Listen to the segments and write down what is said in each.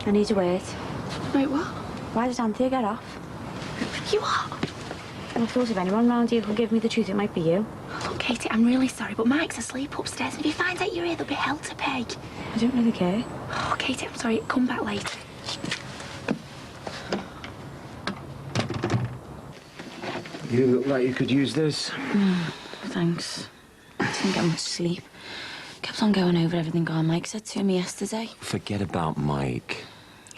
I need to wait. Wait, what? Why did Anthea get off? You what? And I thought if anyone round here could give me the truth, it might be you. Look, Katie, I'm really sorry, but Mike's asleep upstairs. If he finds out you're here, there'll be hell to pay. I don't really care. Oh, Katie, I'm sorry. Come back later. You look like you could use this. Thanks. I didn't get much sleep. Kept on going over everything Mike said to me yesterday. Forget about Mike.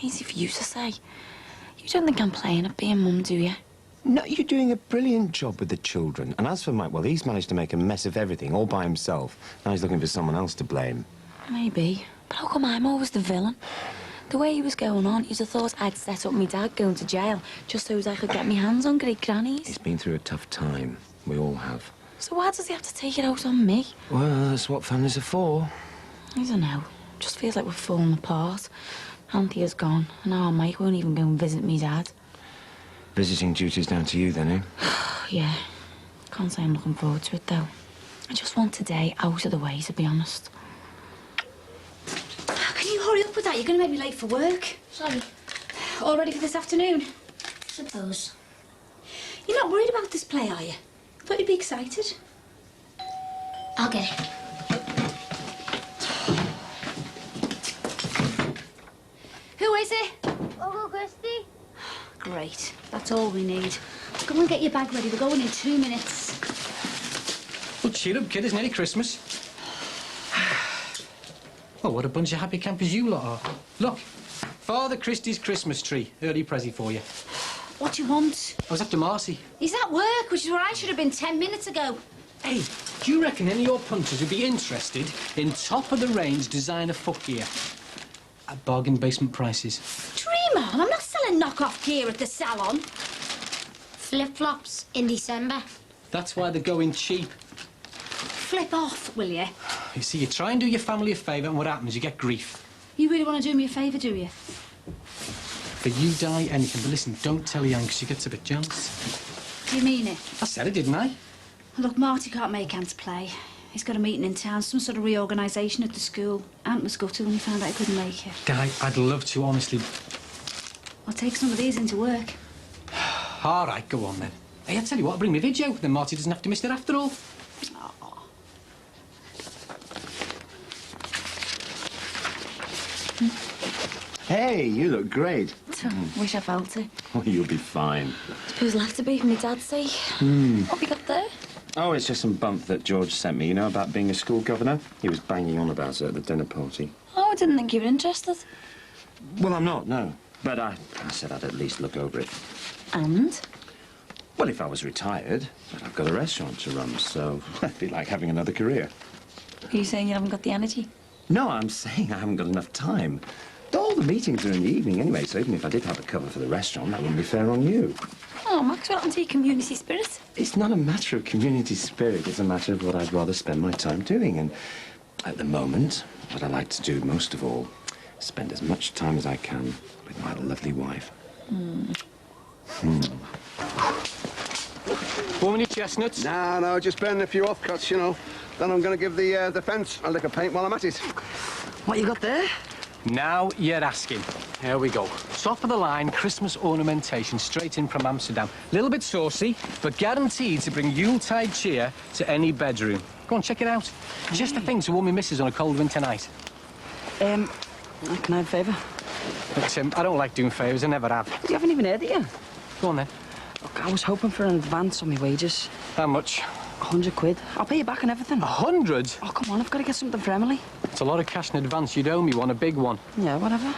Easy for you to say. You don't think I'm playing at being mum, do you? No, you're doing a brilliant job with the children. And as for Mike, well, he's managed to make a mess of everything all by himself. Now he's looking for someone else to blame. Maybe. But how come I'm always the villain? The way he was going on, you'd have thought I'd set up my dad going to jail just so as I could get my hands on great grannies. He's been through a tough time. We all have. So why does he have to take it out on me? Well, that's what families are for. I don't know. Just feels like we're falling apart. Anthea's gone, and now Mike won't even go and visit me dad. Visiting duty's down to you then, eh? Yeah. Can't say I'm looking forward to it, though. I just want today out of the way, to be honest. Can you hurry up with that? You're going to make me late for work. Sorry. All ready for this afternoon? Suppose. You're not worried about this play, are you? I thought you'd be excited. I'll get it. Who is it? Uncle Christy? Great. That's all we need. Go and get your bag ready. We're going in 2 minutes. Well, cheer up, kid. It's nearly Christmas. Well, what a bunch of happy campers you lot are. Look, Father Christy's Christmas tree. Early present for you. What do you want? I was after Marcy. He's at work, which is where I should have been 10 minutes ago. Hey, do you reckon any of your punters would be interested in top-of-the-range designer footgear at bargain basement prices? Dream on. I'm not selling knock-off gear at the salon. Flip-flops in December. That's why they're going cheap. Flip off, will you? You see, you try and do your family a favour, and what happens? You get grief. You really want to do me a favour, do you? For you die anything, but listen, don't tell Jan, because she gets a bit jealous. Do you mean it? I said it, didn't I? Look, Marty can't make Ant's play. He's got a meeting in town, some sort of reorganisation at the school. Ant was gutted when he found out he couldn't make it. Guy, I'd love to, honestly. I'll take some of these into work. All right, go on then. Hey, I tell you what, I'll bring my video, then Marty doesn't have to miss it after all. Oh. Hey, you look great. Wish I felt it. Oh, you'll be fine. Suppose I'll have to be for my dad's sake. What have you got there? Oh, it's just some bump that George sent me, you know, about being a school governor? He was banging on about it at the dinner party. Oh, I didn't think you were interested. Well, I'm not, no. But I said I'd at least look over it. And? Well, if I was retired, but I've got a restaurant to run, so it'd be like having another career. Are you saying you haven't got the energy? No, I'm saying I haven't got enough time. All the meetings are in the evening anyway, so even if I did have a cover for the restaurant, that wouldn't be fair on you. Oh, Max, what happened to your community spirit? It's not a matter of community spirit, it's a matter of what I'd rather spend my time doing. And at the moment, what I like to do most of all is spend as much time as I can with my lovely wife. Warming your chestnuts? No, just burning a few offcuts, you know. Then I'm going to give the fence a lick of paint while I'm at it. What you got there? Now you're asking. Here we go. Top of the line Christmas ornamentation straight in from Amsterdam. Little bit saucy, but guaranteed to bring Yuletide cheer to any bedroom. Go on, check it out. Just the thing to warm my missus on a cold winter night. Can I have a favour? But I don't like doing favours, I never have. You haven't even heard it yet. Go on then. Look, I was hoping for an advance on my wages. How much? 100 quid. I'll pay you back and everything. 100? Oh, come on, I've got to get something for Emily. It's a lot of cash in advance. You'd owe me one, a big one. Yeah, whatever.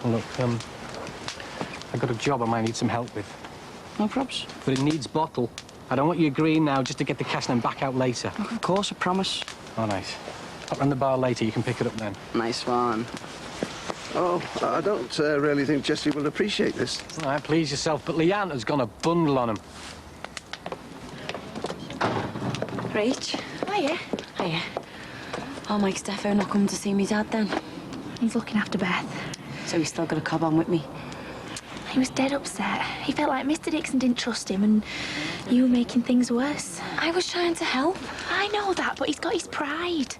Well, look, I've got a job I might need some help with. No probs. But it needs bottle. I don't want you agreeing now just to get the cash and then back out later. Look, of course, I promise. Oh, nice. Pop round the bar later, you can pick it up then. Nice one. Oh, I don't really think Jessie will appreciate this. All right, please yourself, but Leanne has gone a bundle on him. Rach? Hiya. Hiya. Oh, Mike's defo not coming to see me dad then. He's looking after Beth. So he's still got a cob on with me. He was dead upset. He felt like Mr. Dixon didn't trust him and you were making things worse. I was trying to help. I know that, but he's got his pride.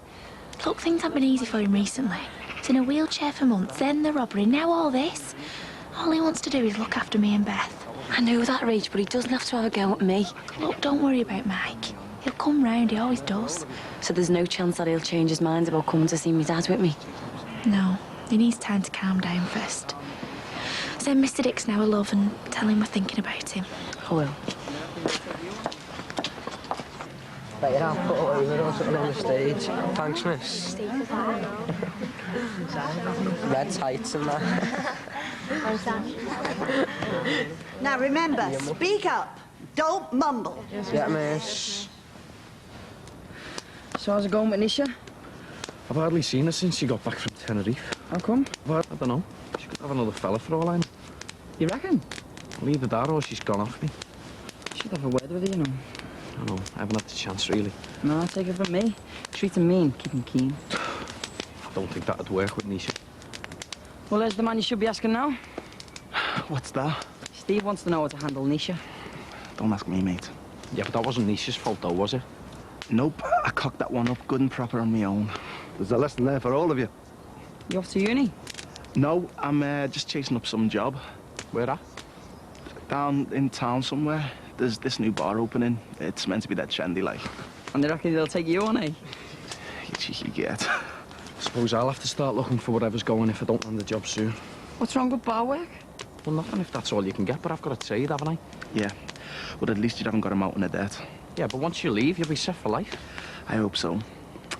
Look, things haven't been easy for him recently. Was in a wheelchair for months, then the robbery, now all this. All he wants to do is look after me and Beth. I know that, Rach, but he doesn't have to have a go at me. Look, don't worry about Mike. He'll come round, he always does. So there's no chance that he'll change his mind about coming to see me dad with me? No, he needs time to calm down first. Send Mr. Dix now a love and tell him we're thinking about him. I will. Right, I'll put away with us on the stage. Thanks, miss. Red tights and that. Now remember, speak up. Don't mumble. Yeah, miss. So how's it going with Nisha? I've hardly seen her since she got back from Tenerife. How come? I don't know. She could have another fella for all I know. You reckon? Well, either that or she's gone off me. Should have a word with you, you know. I know. I haven't had the chance, really. No, take it from me. Treat him mean, keep him keen. I don't think that'd work with Nisha. Well, there's the man you should be asking now. What's that? Steve wants to know how to handle Nisha. Don't ask me, mate. Yeah, but that wasn't Nisha's fault, though, was it? Nope, I cocked that one up good and proper on my own. There's a lesson there for all of you. You off to uni? No, I'm just chasing up some job. Where at? Down in town somewhere. There's this new bar opening. It's meant to be that trendy, like. And they reckon they'll take you on, eh? You cheeky get. Suppose I'll have to start looking for whatever's going if I don't land the job soon. What's wrong with bar work? Well, nothing if that's all you can get, but I've got a trade, haven't I? Yeah, but at least you haven't got a mountain of debt. Yeah, but once you leave, you'll be set for life. I hope so.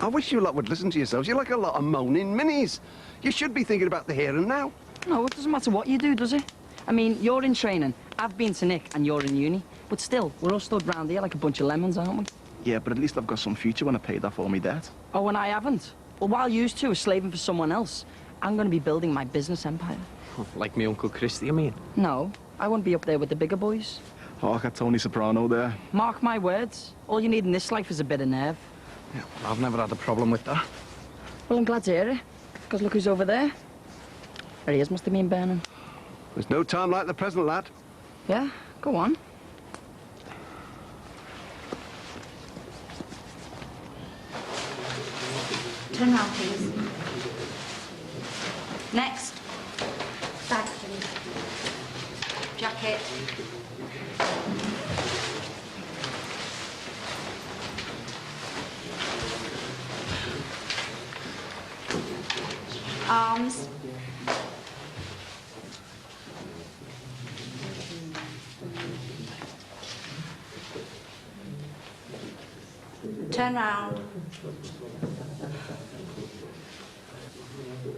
I wish you lot would listen to yourselves. You're like a lot of moaning minis. You should be thinking about the here and now. No, it doesn't matter what you do, does it? I mean, you're in training, I've been to Nick, and you're in uni. But still, we're all stood round here like a bunch of lemons, aren't we? Yeah, but at least I've got some future when I paid off all my debt. Oh, and I haven't. Well, while you two are slaving for someone else, I'm going to be building my business empire. Like me Uncle Christy, you mean? No, I won't be up there with the bigger boys. Oh, I got Tony Soprano there. Mark my words, all you need in this life is a bit of nerve. Yeah, well, I've never had a problem with that. Well, I'm glad to hear it, because look who's over there. There he is, must have been burning. There's no time like the present, lad. Yeah, go on. Turn round, please. Next. Bag, please. Jacket. Arms. Turn round.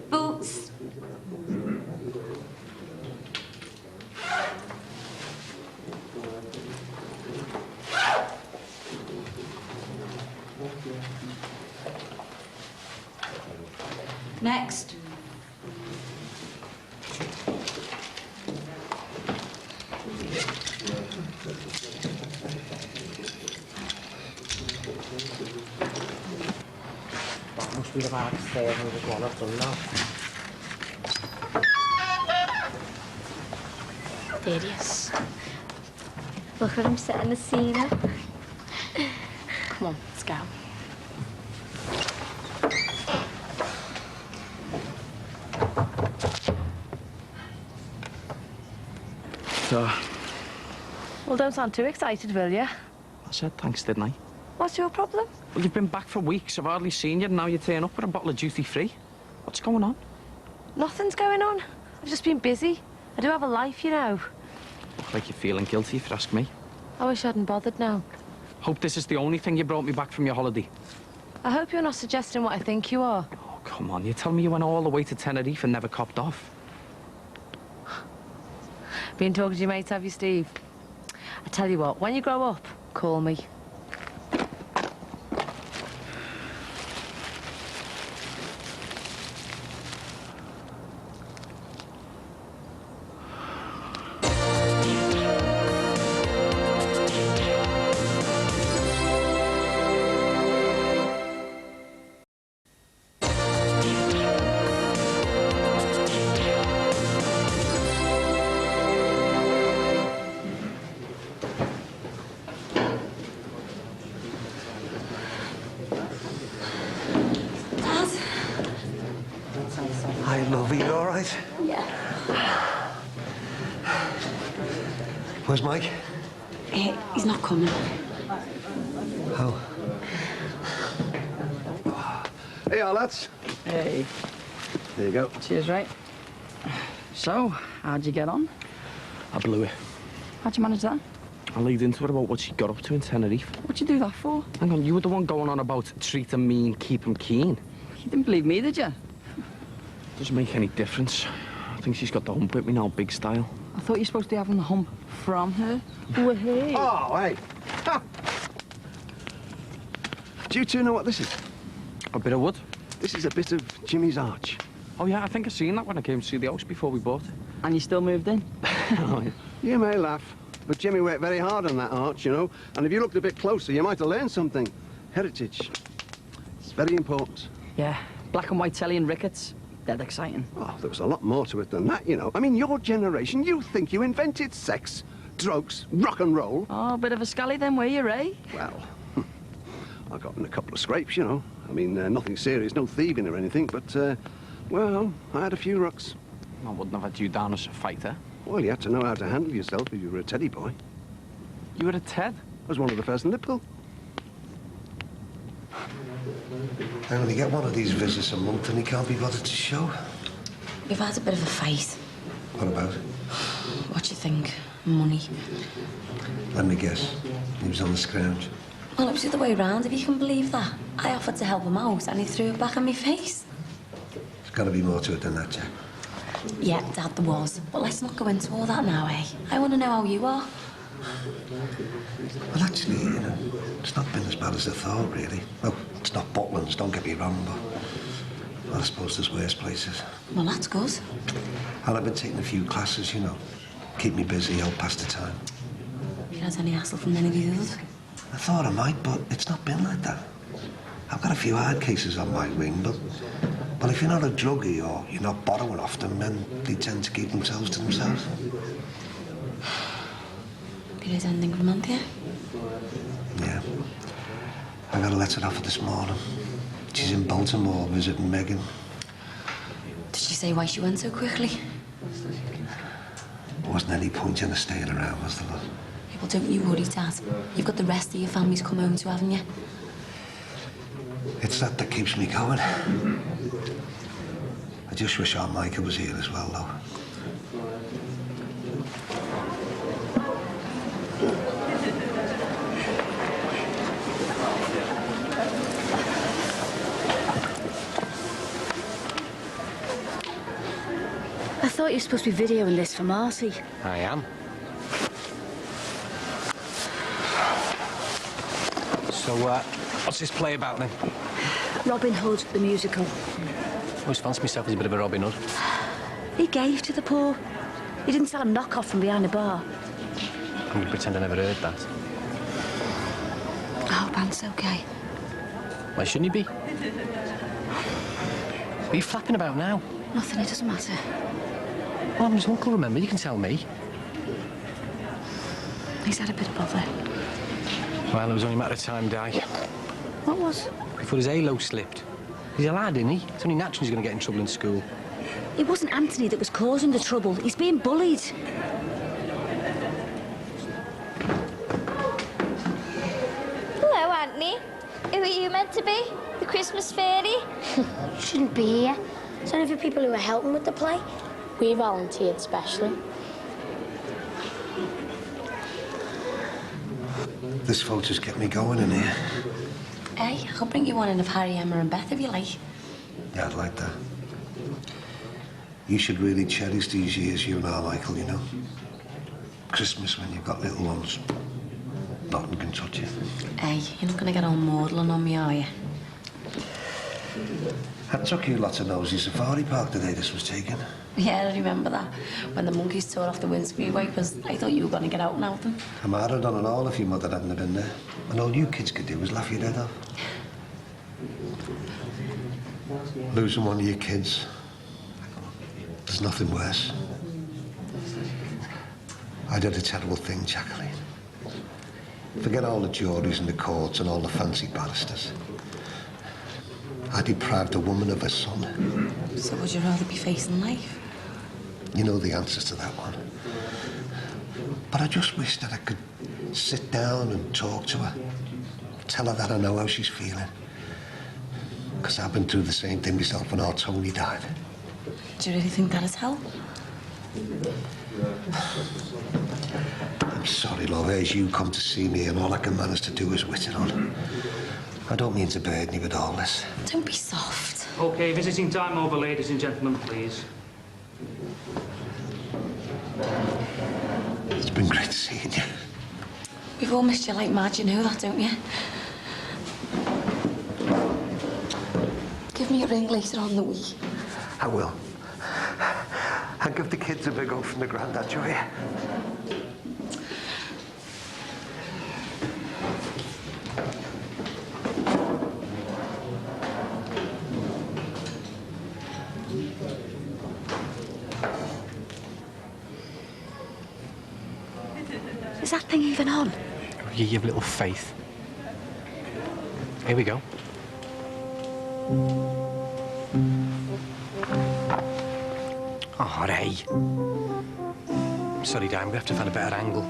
Boots. Next. Must be the back there who was one of them now. There he is. Look at him setting the scene up. Come on, let's go. So, Well, don't sound too excited, will you? I said thanks, didn't I? What's your problem? Well, you've been back for weeks. I've hardly seen you, and now you turn up with a bottle of duty-free. What's going on? Nothing's going on. I've just been busy. I do have a life, you know. Look like you're feeling guilty, if you ask me. I wish I hadn't bothered now. Hope this is the only thing you brought me back from your holiday. I hope you're not suggesting what I think you are. Oh, come on. You tell me you went all the way to Tenerife and never copped off. Been talking to your mates, have you, Steve? I tell you what, when you grow up, call me. it? Yeah. Where's Mike? He's not coming. Oh. Hey, all lads. Hey. There you go. Cheers, right? So, how'd you get on? I blew it. How'd you manage that? I laid into her about what she got up to in Tenerife. What'd you do that for? Hang on, you were the one going on about treat him mean, keep him keen. You didn't believe me, did you? Doesn't make any difference. I think she's got the hump with me now, big style. I thought you were supposed to be having the hump from her. With her. Oh, hey. Ha! Do you two know what this is? A bit of wood. This is a bit of Jimmy's arch. Oh, yeah, I think I seen that when I came to see the house before we bought it. And you still moved in? Oh, yeah. You may laugh, but Jimmy worked very hard on that arch, you know. And if you looked a bit closer, you might have learned something. Heritage. It's very important. Yeah. Black and white telly and rickets. Dead exciting. Oh, there was a lot more to it than that, you know. I mean, your generation, you think you invented sex, drugs, rock and roll. Oh, a bit of a scally then, were you, Ray? Well, I got in a couple of scrapes, you know. I mean, nothing serious, no thieving or anything, but, well, I had a few rucks. I wouldn't have had you down as a fighter. Well, you had to know how to handle yourself if you were a teddy boy. You were a Ted? I was one of the first in Liverpool. I only get one of these visits a month and he can't be bothered to show. We've had a bit of a fight. What about? What do you think? Money. Let me guess. He was on the scrounge. Well, it was the other way round, if you can believe that. I offered to help him out and he threw it back in my face. There's got to be more to it than that, Jack. Yeah, Dad, there was. But let's not go into all that now, eh? I want to know how you are. Well, actually, you know, it's not been as bad as I thought, really. Well, it's not Butlins, don't get me wrong, but well, I suppose there's worse places. Well, that's good. And I've been taking a few classes, you know. Keep me busy, help pass the time. Have you had any hassle from any of the others? I thought I might, but it's not been like that. I've got a few hard cases on my wing, but if you're not a druggie or you're not borrowing off them, then they tend to keep themselves to themselves. Have you heard anything from Anthea? Yeah. I got a letter off her this morning. She's in Baltimore visiting Megan. Did she say why she went so quickly? There wasn't any point in her staying around, was there? Yeah, well, don't you worry, Dad. You've got the rest of your families come home to, haven't you? It's that keeps me going. I just wish Aunt Micah was here as well, though. I thought you were supposed to be videoing this for Marty. I am. So, what's this play about, then? Robin Hood, the musical. Always fancied myself as a bit of a Robin Hood. He gave to the poor. He didn't sell a knock-off from behind the bar. I'm going to pretend I never heard that. I hope Ant's okay. Why shouldn't he be? What are you flapping about now? Nothing, it doesn't matter. Well, I'm his uncle, remember? You can tell me. He's had a bit of bother. Well, it was only a matter of time, Di. What was? Before his halo slipped. He's a lad, isn't he? It's only natural he's going to get in trouble in school. It wasn't Anthony that was causing the trouble. He's being bullied. Hello, Anthony. Who are you meant to be? The Christmas fairy? You shouldn't be here. It's only for people who are helping with the play. We volunteered specially. This photo's kept me going in here. Hey, I could bring you one in of Harry, Emma and Beth if you like. Yeah, I'd like that. You should really cherish these years, you and I, Michael, you know. Christmas when you've got little ones. Nothing can touch you. Hey, you're not going to get all maudlin on me, are you? I took you lots of nosy safari park the day this was taken. Yeah, I remember that. When the monkeys tore off the windscreen wipers, I thought you were going to get out and out them. I might have done it all if your mother hadn't have been there. And all you kids could do was laugh your head off. Losing one of your kids. There's nothing worse. I did a terrible thing, Jacqueline. Forget all the juries and the courts and all the fancy barristers. I deprived a woman of her son. So would you rather be facing life? You know the answers to that one. But I just wish that I could sit down and talk to her. Tell her that I know how she's feeling. Because I've been through the same thing myself when our Tony died. Do you really think that'd help? I'm sorry, love, as you come to see me and all I can manage to do is wit it on. I don't mean to burden you with all this. Don't be soft. OK, visiting time over, ladies and gentlemen, please. It's been great seeing you. We've all missed you like mad, you know that, don't you? Give me a ring later on in the week. I will. And give the kids a big hug from the grandad, you hear? Is that thing even on? You have little faith. Here we go. Oh, Ray. Sorry, Dan, we have to find a better angle.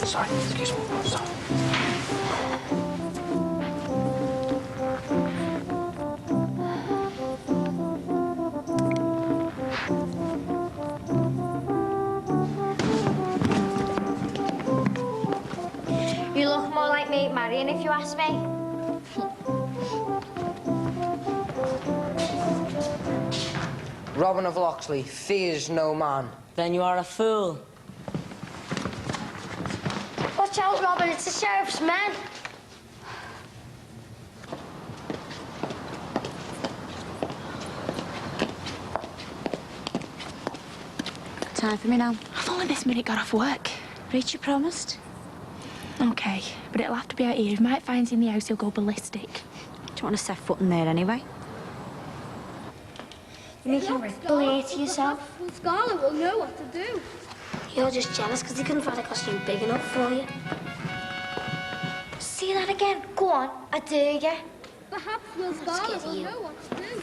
Sorry, excuse me. Sorry. You look more like me Marion, if you ask me. Robin of Locksley fears no man. Then you are a fool. Watch out, Robin, it's the sheriff's men. Time for me now. I've only this minute got off work. Rach, you promised? OK, but it'll have to be out here. If Mike finds you in the house, he'll go ballistic. Do you want to set foot in there anyway? You're making a play to yourself. Scarlet will know what to do. You're just jealous because he couldn't find a costume big enough for you. See that again? Go on, I dare you. Perhaps Will Scarlet will know what to do.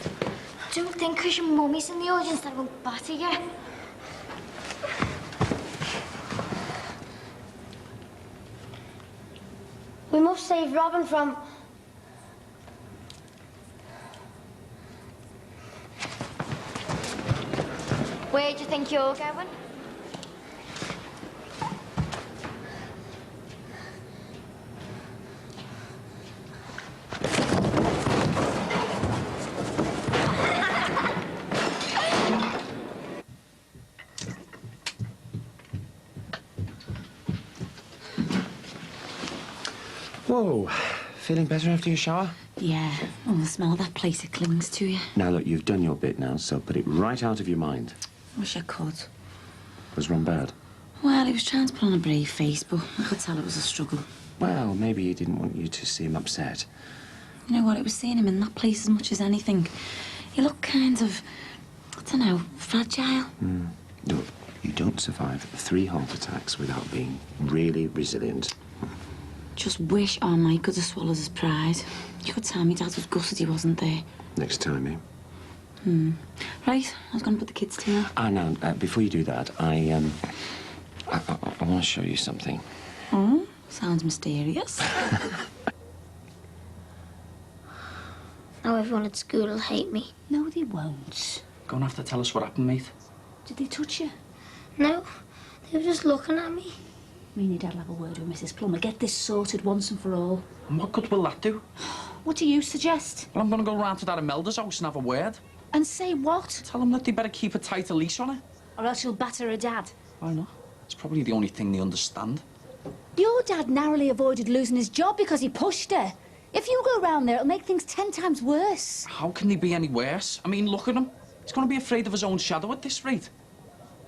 Don't think because your mummy's in the audience that I won't batter you. We must save Robin from... Where do you think you're going? Whoa. Feeling better after your shower? Yeah. Oh, the smell of that place, it clings to you. Now, look, you've done your bit now, so put it right out of your mind. Wish I could. Was Ron bad? Well, he was trying to put on a brave face, but I could tell it was a struggle. Well, maybe he didn't want you to see him upset. You know what, it was seeing him in that place as much as anything. He looked kind of, I don't know, fragile. Look, you don't survive 3 heart attacks without being really resilient. Just wish our Mike could have swallowed his pride. You could tell me Dad was gutted he wasn't there. Next time, eh? Right, I was going to put the kids to bed. Ah, now, before you do that, I want to show you something. Oh, sounds mysterious. Now everyone at school will hate me. No, they won't. Gonna have to tell us what happened, mate. Did they touch you? No, they were just looking at me. Me and your dad will have a word with Mrs. Plummer. Get this sorted once and for all. And what good will that do? What do you suggest? Well, I'm gonna go round to that Imelda's house and have a word. And say what? Tell them that they better keep a tighter leash on her. Or else you'll batter her dad. Why not? It's probably the only thing they understand. Your dad narrowly avoided losing his job because he pushed her. If you go round there, it'll make things 10 times worse. How can they be any worse? I mean, look at him. He's gonna be afraid of his own shadow at this rate.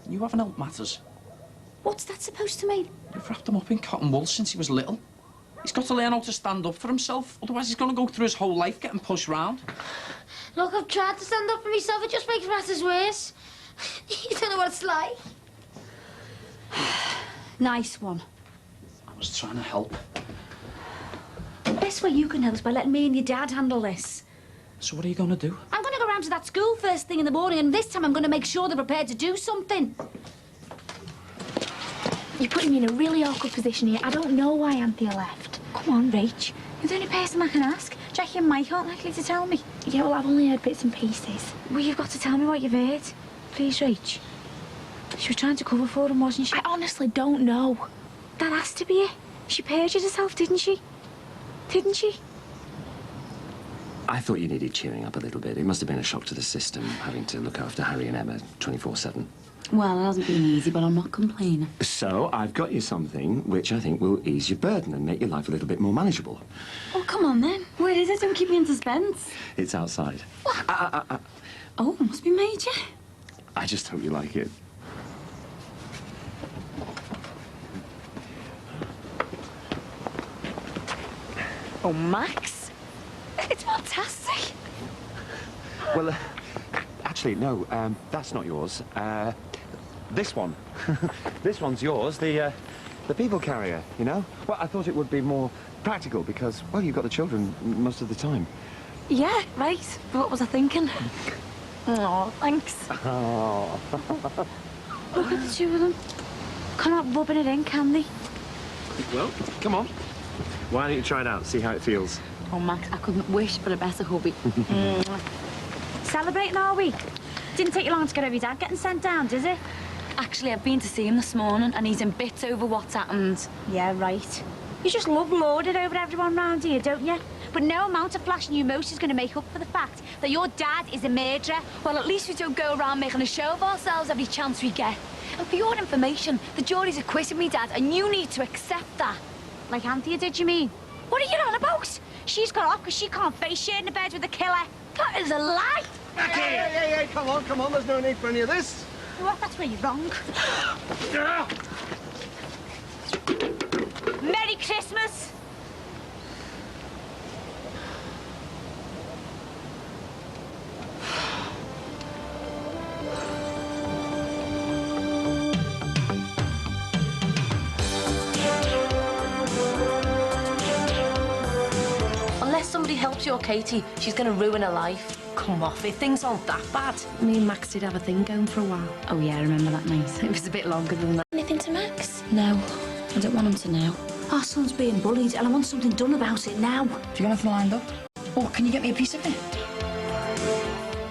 You haven't helped matters. What's that supposed to mean? You've wrapped him up in cotton wool since he was little. He's got to learn how to stand up for himself. Otherwise, he's going to go through his whole life getting pushed round. Look, I've tried to stand up for myself. It just makes matters worse. You don't know what it's like. Nice one. I was trying to help. The best way you can help is by letting me and your dad handle this. So what are you going to do? I'm going to go round round to that school first thing in the morning, and this time I'm going to make sure they're prepared to do something. You're putting me in a really awkward position here. I don't know why Anthea left. Come on, Rach. You're the only person I can ask. Jackie and Mike aren't likely to tell me. Yeah, well, I've only heard bits and pieces. Well, you've got to tell me what you've heard. Please, Rach. She was trying to cover for him, wasn't she? I honestly don't know. That has to be it. She perjured herself, didn't she? Didn't she? I thought you needed cheering up a little bit. It must have been a shock to the system, having to look after Harry and Emma 24/7. Well, it hasn't been easy, but I'm not complaining. So, I've got you something which I think will ease your burden and make your life a little bit more manageable. Oh, come on, then. Where is it? Don't keep me in suspense. It's outside. What? Oh, it must be major. I just hope you like it. Oh, Max. It's fantastic. Well, actually, no, that's not yours. This one. This one's yours, the people carrier, you know? Well, I thought it would be more practical because, well, you've got the children most of the time. Yeah, right. But what was I thinking? Oh, thanks. Oh. Look at the two of them. Can't rubbing it in, can they? Well, come on. Why don't you try it out, see how it feels? Oh, Max, I couldn't wish for a better hubby. Celebrating, are we? Didn't take you long to get over your dad getting sent down, does it? Actually, I've been to see him this morning and he's in bits over what's happened. Yeah, right. You just love lording over everyone round here, don't you? But no amount of flashing your emotions is going to make up for the fact that your dad is a murderer. Well, at least we don't go around making a show of ourselves every chance we get. And for your information, the jury's acquitted me, Dad, and you need to accept that. Like Anthea did, you mean? What are you on about? She's got off because she can't face sharing the bed with the killer. That is a lie. Hey, come on, there's no need for any of this. What? That's where you're wrong. Merry Christmas! Unless somebody helps your Katie, she's going to ruin her life. Come off it, things aren't that bad. Me and Max did have a thing going for a while. Oh, yeah, I remember that night. It was a bit longer than that. Anything to Max? No, I don't want him to know. Our son's being bullied and I want something done about it now. Do you got anything lined up? Oh, can you get me a piece of it?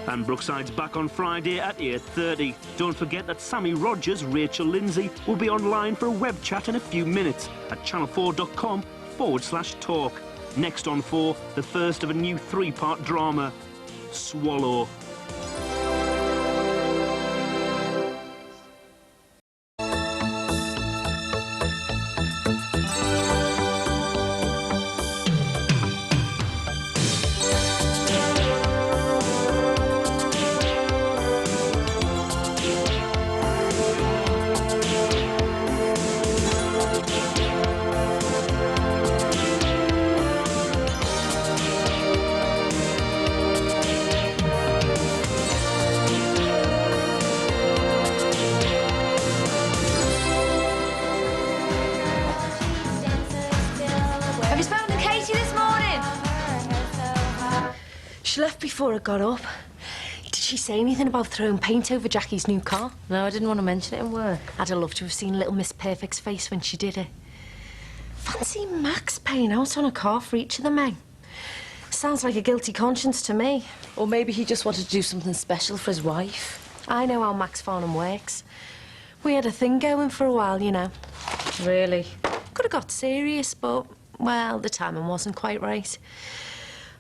And Brookside's back on Friday at 8:30. Don't forget that Sammy Rogers, Rachel Lindsay, will be online for a web chat in a few minutes at channel4.com/talk. Next on 4, the first of a new 3-part drama, Swallow. Have you spoken to Katie this morning? She left before I got up. Did she say anything about throwing paint over Jackie's new car? No, I didn't want to mention it in work. I'd have loved to have seen little Miss Perfect's face when she did it. Fancy Max paying out on a car for each of the men. Sounds like a guilty conscience to me. Or maybe he just wanted to do something special for his wife. I know how Max Farnham works. We had a thing going for a while, you know. Really? Could have got serious, but, well, the timing wasn't quite right.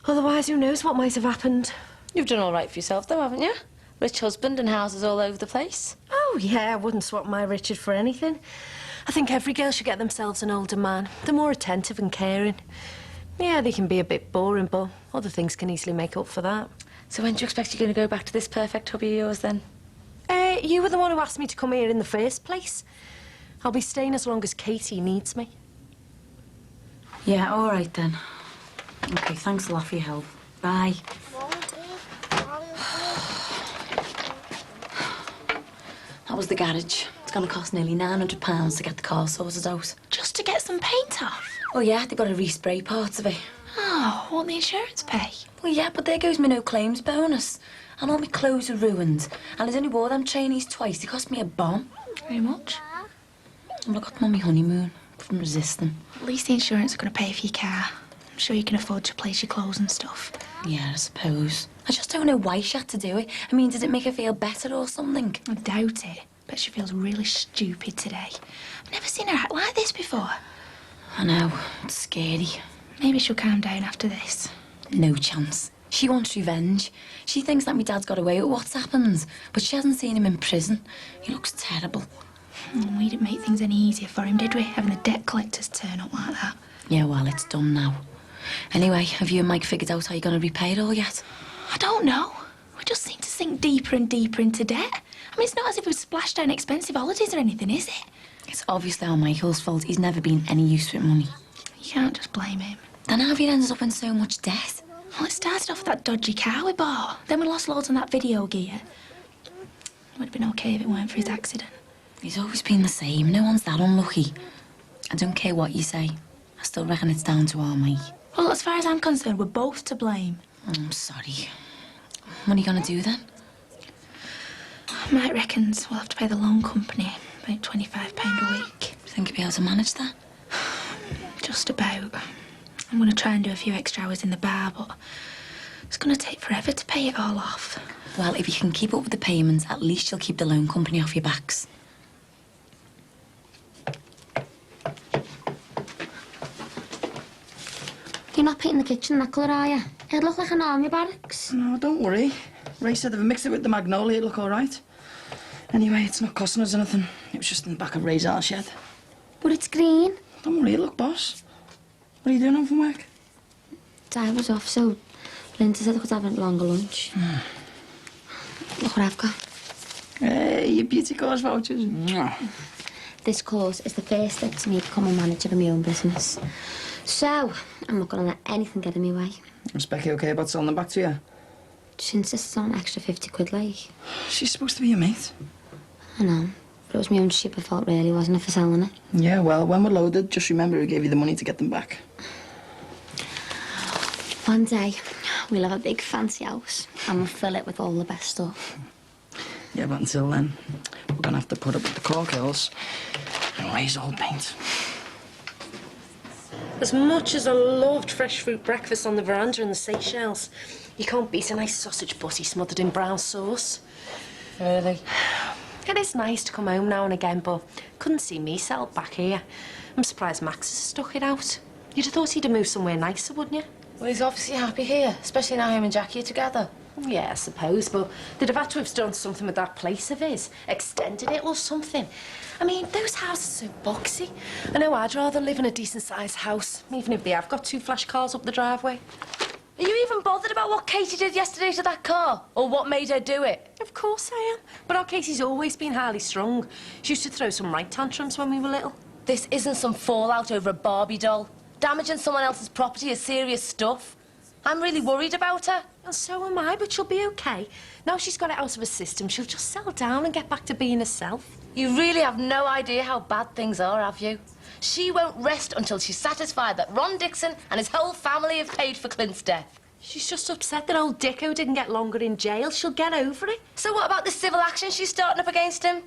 Otherwise, who knows what might have happened. You've done all right for yourself, though, haven't you? Rich husband and houses all over the place. Oh, yeah, I wouldn't swap my Richard for anything. I think every girl should get themselves an older man. They're more attentive and caring. Yeah, they can be a bit boring, but other things can easily make up for that. So when do you expect you're going to go back to this perfect hubby of yours, then? You were the one who asked me to come here in the first place. I'll be staying as long as Katie needs me. Yeah, all right, then. OK, thanks a lot for your help. Bye. That was the garage. It's going to cost nearly £900 to get the car sorted out. Just to get some paint off? Oh, yeah, they've got to respray parts of it. Oh, Oh, won't the insurance pay? Well, yeah, but there goes my no claims bonus. And all my clothes are ruined. And I only wore them trainees twice. They cost me a bomb. Very much. Well, I got them on my honeymoon from resisting. At least the insurance are going to pay for your car. I'm sure you can afford to replace your clothes and stuff. Yeah, I suppose. I just don't know why she had to do it. I mean, did it make her feel better or something? I doubt it. Bet she feels really stupid today. I've never seen her act like this before. I know. It's scary. Maybe she'll calm down after this. No chance. She wants revenge. She thinks that my dad's got away with what's happened, but she hasn't seen him in prison. He looks terrible. We didn't make things any easier for him, did we? Having the debt collectors turn up like that. Yeah, well, it's done now. Anyway, have you and Mike figured out how you're going to repay it all yet? I don't know. We just seem to sink deeper and deeper into debt. I mean, it's not as if we've splashed down expensive holidays or anything, is it? It's obviously all Michael's fault. He's never been any use with money. You can't just blame him. Then how have you ended up in so much debt? Well, it started off with that dodgy car we bought. Then we lost loads on that video gear. It would have been okay if it weren't for his accident. He's always been the same. No one's that unlucky. I don't care what you say. I still reckon it's down to our Mike. Well, as far as I'm concerned, we're both to blame. I'm sorry. What are you going to do then? Mike reckons we'll have to pay the loan company about £25 a week. Think you'll be able to manage that? Just about. I'm going to try and do a few extra hours in the bar, but it's going to take forever to pay it all off. Well, if you can keep up with the payments, at least you'll keep the loan company off your backs. You're not painting the kitchen that colour, are you? It'd look like an army barracks. No, don't worry. Ray said if I mixed it with the magnolia, it'd look all right. Anyway, it's not costing us anything. It was just in the back of Ray's art shed. But it's green. Don't worry, look, boss. What are you doing home from work? Dad was off, so Linda said I could have a longer lunch. Look what I've got. Hey, your beauty course vouchers. This course is the first step to me becoming manager of my own business. So, I'm not going to let anything get in my way. Was Becky okay about selling them back to you? She insists on an extra 50 quid, like. She's supposed to be your mate. I know, but it was my own stupid fault, really, wasn't it, for selling it? Yeah, well, when we're loaded, just remember who gave you the money to get them back. One day, we'll have a big fancy house and we'll fill it with all the best stuff. Yeah, but until then, we're going to have to put up with the cork hills and Ray's old paint. As much as I loved fresh fruit breakfast on the veranda in the Seychelles, you can't beat a nice sausage butty smothered in brown sauce. Really? It is nice to come home now and again, but couldn't see me settled back here. I'm surprised Max has stuck it out. You'd have thought he'd have moved somewhere nicer, wouldn't you? Well, he's obviously happy here, especially now him and Jackie are together. Yeah, I suppose, but they'd have had to have done something with that place of his. Extended it or something. I mean, those houses are so boxy. I know I'd rather live in a decent-sized house, even if they have got 2 flash cars up the driveway. Are you even bothered about what Katie did yesterday to that car? Or what made her do it? Of course I am. But our Katie's always been highly strung. She used to throw some right tantrums when we were little. This isn't some fallout over a Barbie doll. Damaging someone else's property is serious stuff. I'm really worried about her. And so am I, but she'll be okay. Now she's got it out of her system, she'll just settle down and get back to being herself. You really have no idea how bad things are, have you? She won't rest until she's satisfied that Ron Dixon and his whole family have paid for Clint's death. She's just upset that old Dicko didn't get longer in jail. She'll get over it. So what about the civil action she's starting up against him?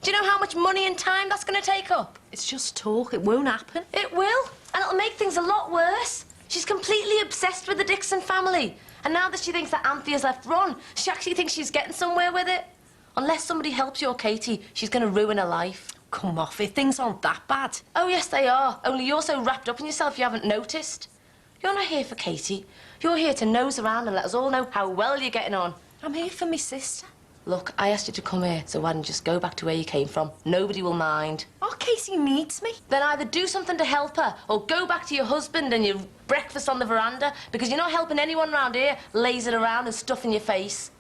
Do you know how much money and time that's going to take up? It's just talk. It won't happen. It will, and it'll make things a lot worse. She's completely obsessed with the Dixon family. And now that she thinks that Anthea's left Ron, she actually thinks she's getting somewhere with it. Unless somebody helps your Katie, she's going to ruin her life. Come off it. Things aren't that bad. Oh, yes, they are. Only you're so wrapped up in yourself you haven't noticed. You're not here for Katie. You're here to nose around and let us all know how well you're getting on. I'm here for my sister. Look, I asked you to come here, so why don't you just go back to where you came from? Nobody will mind. Oh, Katie needs me. Then either do something to help her, or go back to your husband and your breakfast on the veranda, because you're not helping anyone around here lazing around and stuffing your face.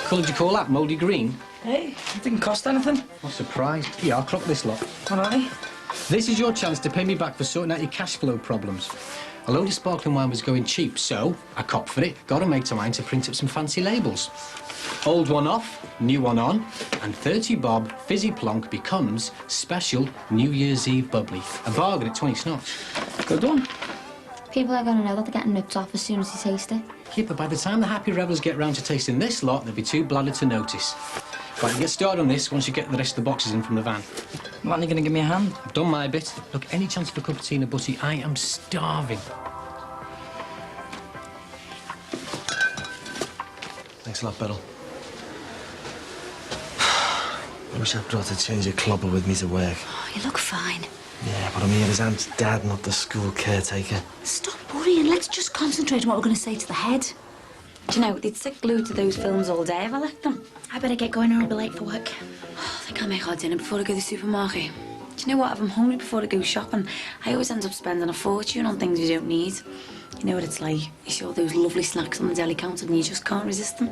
Colour did you call that? Mouldy green? Hey, it didn't cost anything. I'm surprised. Yeah, I'll clock this lot. All right. This is your chance to pay me back for sorting out your cash flow problems. A load of sparkling wine was going cheap, so I copped for it, got a mate of mine to print up some fancy labels. Old one off, new one on, and 30 bob fizzy plonk becomes special New Year's Eve bubbly. A bargain at 20 snots. Good one. People are going to know that they're getting nipped off as soon as you taste it. Yeah, but by the time the happy revellers get round to tasting this lot, they'll be too bladdered to notice. Right, get started on this once you get the rest of the boxes in from the van. Why aren't you going to give me a hand? I've done my bit. Look, any chance of a cup of tea and a butty? I am starving. Thanks a lot, Beryl. I wish I'd brought a change of clobber with me to work. Oh, you look fine. Yeah, but I'm here as Aunt's dad, not the school caretaker. Stop worrying. Let's just concentrate on what we're going to say to the head. Do you know, they'd stick glued to those films all day if I left them. I better get going or I'll be late for work. Oh, I think I'll make our dinner before I go to the supermarket. Do you know what? If I'm hungry before I go shopping, I always end up spending a fortune on things we don't need. You know what it's like? You see all those lovely snacks on the deli counter and you just can't resist them.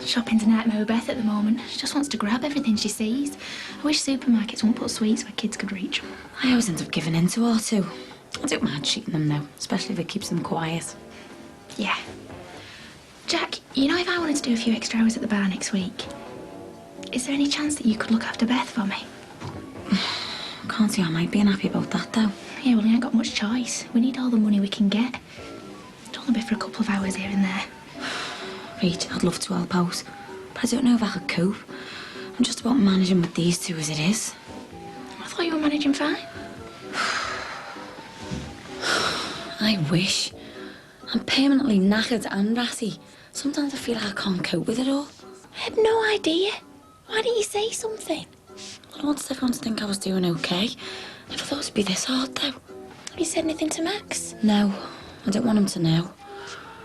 Shopping's a nightmare with Beth at the moment. She just wants to grab everything she sees. I wish supermarkets won't put sweets where kids could reach them. I always end up giving in to her too. I don't mind treating them though, especially if it keeps them quiet. Yeah. Jack, you know if I wanted to do a few extra hours at the bar next week, is there any chance that you could look after Beth for me? Can't see how I might be unhappy about that though. Yeah, well, we ain't got much choice. We need all the money we can get. It'll only be for a couple of hours here and there. Right, I'd love to help out, but I don't know if I could cope. I'm just about managing with these two as it is. I thought you were managing fine. I wish. I'm permanently knackered and ratty. Sometimes I feel like I can't cope with it all. I had no idea. Why didn't you say something? I don't want everyone to think I was doing okay. I never thought it'd be this hard though. Have you said anything to Max? No, I don't want him to know.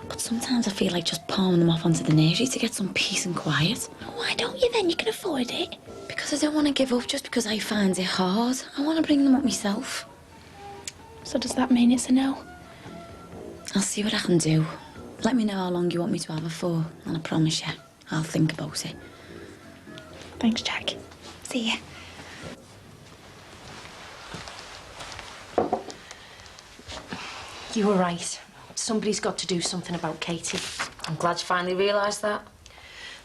But sometimes I feel like just palming them off onto the nursery to get some peace and quiet. Why don't you then? You can afford it. Because I don't want to give up just because I find it hard. I want to bring them up myself. So does that mean it's a no? I'll see what I can do. Let me know how long you want me to have her for, and I promise you, I'll think about it. Thanks, Jack. See ya. You were right. Somebody's got to do something about Katie. I'm glad you finally realised that.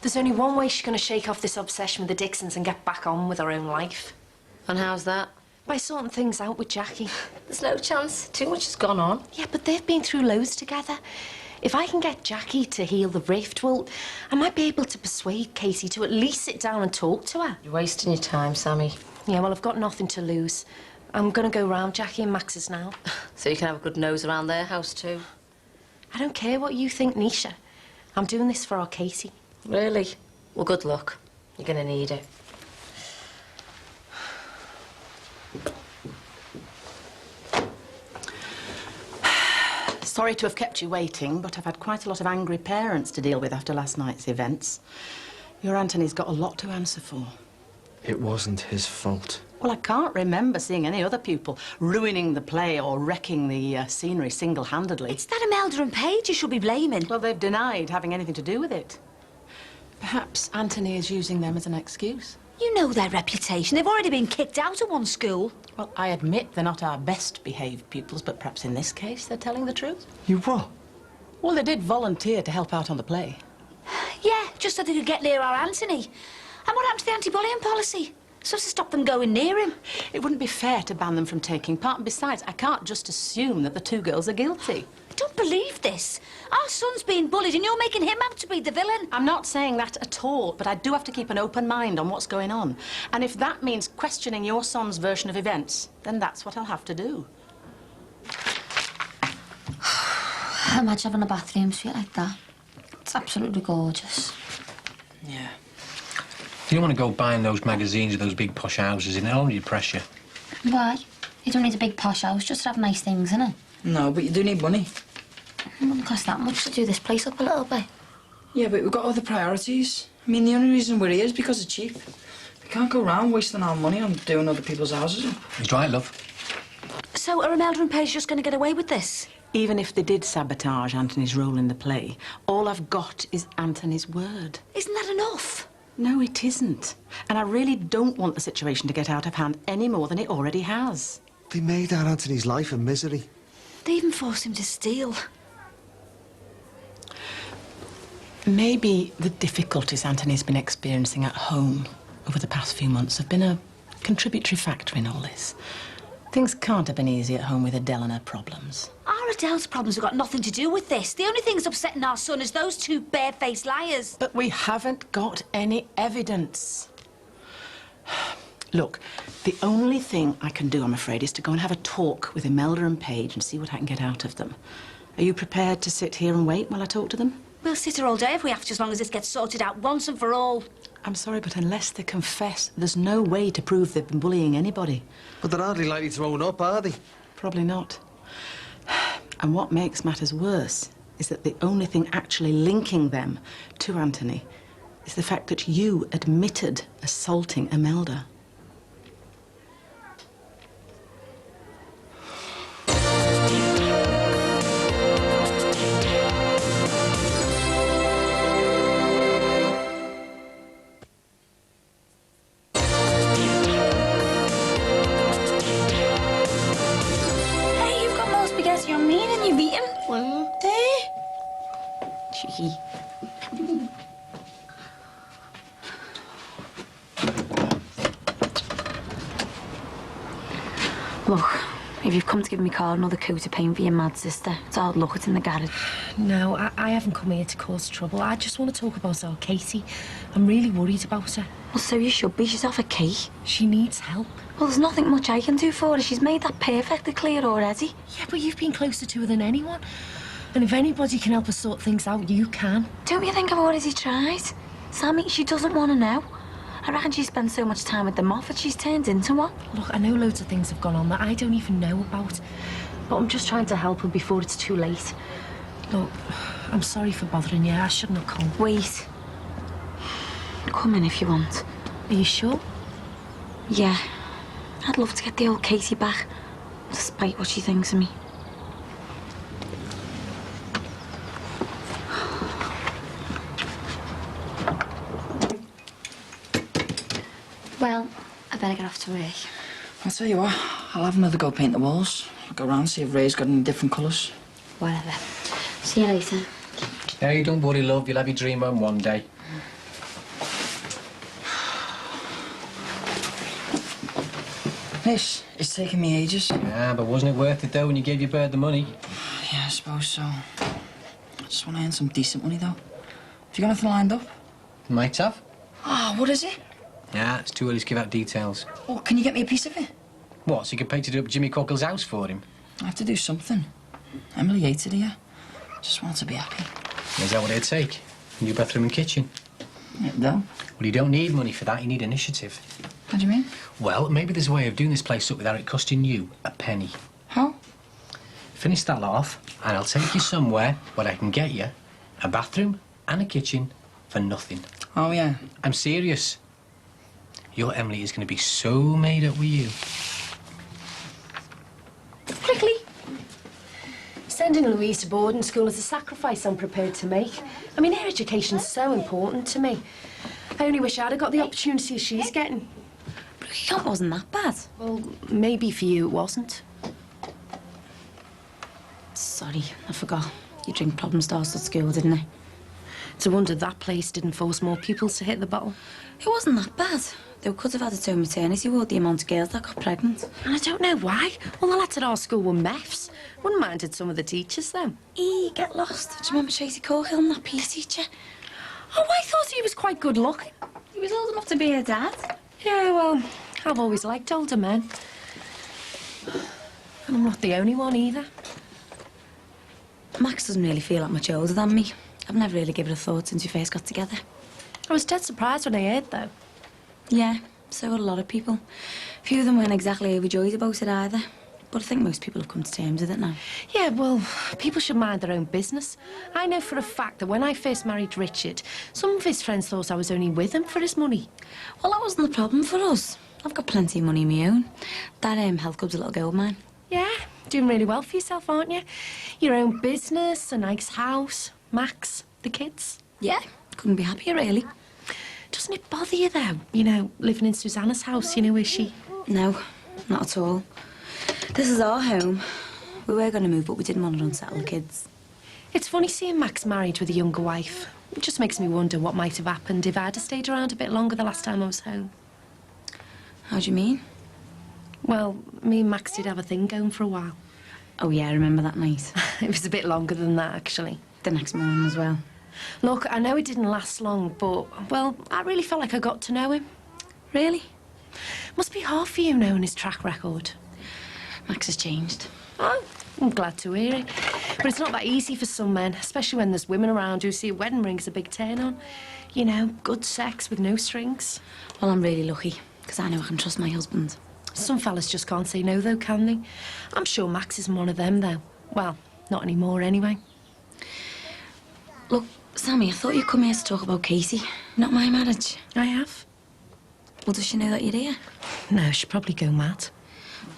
There's only one way she's going to shake off this obsession with the Dixons and get back on with her own life. And how's that? By sorting things out with Jackie. There's no chance. Too much has gone on. Yeah, but they've been through loads together. If I can get Jackie to heal the rift, well, I might be able to persuade Katie to at least sit down and talk to her. You're wasting your time, Sammy. Yeah, well, I've got nothing to lose. I'm going to go round Jackie and Max's now. So you can have a good nose around their house too. I don't care what you think, Nisha. I'm doing this for our Katie. Really? Well, good luck. You're going to need it. Sorry to have kept you waiting, but I've had quite a lot of angry parents to deal with after last night's events. Your Anthony's got a lot to answer for. It wasn't his fault. Well, I can't remember seeing any other pupil ruining the play or wrecking the scenery single-handedly. It's that Imelda and Paige you should be blaming. Well, they've denied having anything to do with it. Perhaps Anthony is using them as an excuse. You know their reputation. They've already been kicked out of one school. Well, I admit they're not our best-behaved pupils, but perhaps in this case they're telling the truth. You what? Well, they did volunteer to help out on the play. Yeah, just so they could get near our Anthony. And what happened to the anti-bullying policy? So to stop them going near him. It wouldn't be fair to ban them from taking part, and besides, I can't just assume that the two girls are guilty. I don't believe this. Our son's being bullied and you're making him out to be the villain. I'm not saying that at all, but I do have to keep an open mind on what's going on. And if that means questioning your son's version of events, then that's what I'll have to do. Imagine having a bathroom suite like that. It's absolutely gorgeous. Yeah. You don't want to go buying those magazines of those big posh houses, and it'll only depress you. Why? You don't need a big posh house, just to have nice things, innit? No, but you do need money. It wouldn't cost that much to do this place up a little bit. Yeah, but we've got other priorities. I mean, the only reason we're here is because it's cheap. We can't go around wasting our money on doing other people's houses up. He's right, love. So are Imelda and Paige just going to get away with this? Even if they did sabotage Anthony's role in the play, all I've got is Anthony's word. Isn't that enough? No, it isn't. And I really don't want the situation to get out of hand any more than it already has. They made our Anthony's life a misery. They even forced him to steal. Maybe the difficulties Anthony's been experiencing at home over the past few months have been a contributory factor in all this. Things can't have been easy at home with Adele and her problems. Our Adele's problems have got nothing to do with this. The only thing that's upsetting our son is those two barefaced liars. But we haven't got any evidence. Look, the only thing I can do, I'm afraid, is to go and have a talk with Imelda and Paige and see what I can get out of them. Are you prepared to sit here and wait while I talk to them? We'll sit here all day if we have to, as long as this gets sorted out once and for all. I'm sorry, but unless they confess, there's no way to prove they've been bullying anybody. But they're hardly likely to own up, are they? Probably not. And what makes matters worse is that the only thing actually linking them to Anthony is the fact that you admitted assaulting Imelda. Look, if you've come to give me car another coat of paint for your mad sister, it's hard luck, it's in the garage. No, I haven't come here to cause trouble. I just want to talk about our Katie. I'm really worried about her. Well, so you should be. She's off a key. She needs help. Well, there's nothing much I can do for her. She's made that perfectly clear already. Yeah, but you've been closer to her than anyone. And if anybody can help us sort things out, you can. Don't you think I've already tried? Sammy, she doesn't want to know. I reckon she spends so much time with the Moffat, she's turned into one. Look, I know loads of things have gone on that I don't even know about. But I'm just trying to help her before it's too late. Look, I'm sorry for bothering you. I shouldn't have come. Wait. Come in if you want. Are you sure? Yeah. I'd love to get the old Katie back, despite what she thinks of me. Well, I better get off to work. I'll tell you what, I'll have another go paint the walls. I'll go round, see if Ray's got any different colours. Whatever. See you later. Hey, don't worry, love. You'll have your dream home one day. This is taking me ages. Yeah, but wasn't it worth it, though, when you gave your bird the money? Yeah, I suppose so. I just want to earn some decent money, though. Have you got anything lined up? Might have. Oh, what is it? Yeah, it's too early to give out details. Oh, can you get me a piece of it? What, so you could pay to do up Jimmy Cockle's house for him? I have to do something. Emily hated here. Just want to be happy. Is that what it'd take? New bathroom and kitchen? No. Well, you don't need money for that, you need initiative. What do you mean? Well, maybe there's a way of doing this place up without it costing you a penny. How? Finish that lot off, and I'll take you somewhere where I can get you a bathroom and a kitchen for nothing. Oh, yeah? I'm serious. Your Emily is going to be so made up with you. Quickly. Sending Louise to boarding school is a sacrifice I'm prepared to make. I mean, her education's so important to me. I only wish I'd have got the opportunity she's getting. But it wasn't that bad. Well, maybe for you it wasn't. Sorry, I forgot. Your drink problem starts at school, didn't it? It's a wonder that place didn't force more pupils to hit the bottle. It wasn't that bad. They could have had its own maternity ward, the amount of girls that got pregnant. And I don't know why. All the lads at our school were meths. Wouldn't minded some of the teachers, though. Get lost. Do you remember Tracy Corhill and that PE teacher? Oh, I thought he was quite good looking. He was old enough to be her dad. Yeah, well, I've always liked older men. And I'm not the only one either. Max doesn't really feel that much older than me. I've never really given it a thought since we first got together. I was dead surprised when I heard, though. Yeah, so would a lot of people. A few of them weren't exactly overjoyed about it either. But I think most people have come to terms with it now. Yeah, well, people should mind their own business. I know for a fact that when I first married Richard, some of his friends thought I was only with him for his money. Well, that wasn't the problem for us. I've got plenty of money of my own. That health club's a little gold mine. Yeah, doing really well for yourself, aren't you? Your own business, a nice house, Max, the kids. Yeah, couldn't be happier, really. Doesn't it bother you, though? You know, living in Susanna's house, you know, is she? No, not at all. This is our home. We were going to move, but we didn't want to unsettle the kids. It's funny seeing Max married with a younger wife. It just makes me wonder what might have happened if I'd have stayed around a bit longer the last time I was home. How do you mean? Well, me and Max did have a thing going for a while. Oh, yeah, I remember that night. It was a bit longer than that, actually. The next morning as well. Look, I know it didn't last long, but, well, I really felt like I got to know him. Really? Must be hard for you knowing his track record. Max has changed. Oh, I'm glad to hear it. But it's not that easy for some men, especially when there's women around who see a wedding ring as a big turn-on. You know, good sex with no strings. Well, I'm really lucky, because I know I can trust my husband. Some fellas just can't say no, though, can they? I'm sure Max isn't one of them, though. Well, not anymore, anyway. Look, Sammy, I thought you'd come here to talk about Casey, not my marriage. I have. Well, does she know that you're here? No, she'd probably go mad.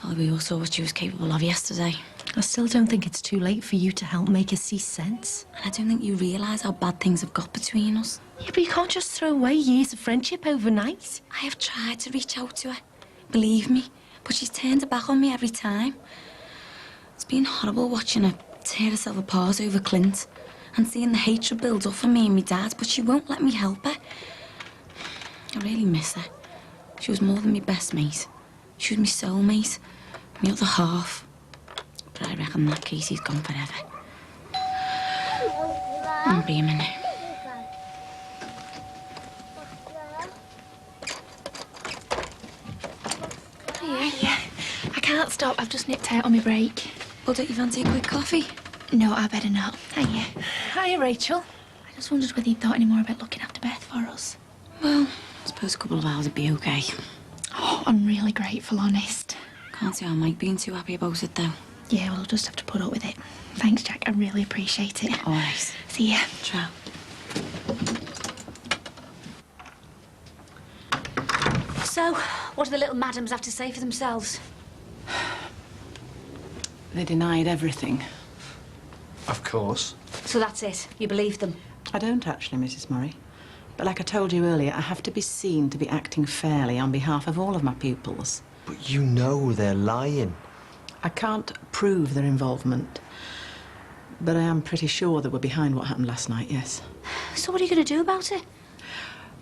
Well, we all saw what she was capable of yesterday. I still don't think it's too late for you to help make her see sense. And I don't think you realise how bad things have got between us. Yeah, but you can't just throw away years of friendship overnight. I have tried to reach out to her, believe me, but she's turned her back on me every time. It's been horrible watching her tear herself apart over Clint and seeing the hatred build up for me and my dad, but she won't let me help her. I really miss her. She was more than my best mate. She was my soulmate, my other half. But I reckon that Casey's gone forever. Won't be a minute. Yeah. I can't stop. I've just nipped out on my break. Well, don't you fancy a quick coffee? No, I better not. Hiya. Hiya, Rachel. I just wondered whether you'd thought any more about looking after Beth for us. Well, I suppose a couple of hours would be okay. Oh, I'm really grateful, honest. Can't see how Mike being too happy about it, though. Yeah, well, I'll just have to put up with it. Thanks, Jack. I really appreciate it. All right. See ya. Ciao. So, what do the little madams have to say for themselves? They denied everything. Of course. So that's it. You believe them? I don't actually, Mrs. Murray. But like I told you earlier, I have to be seen to be acting fairly on behalf of all of my pupils. But you know they're lying. I can't prove their involvement, but I am pretty sure they were behind what happened last night, yes. So what are you going to do about it?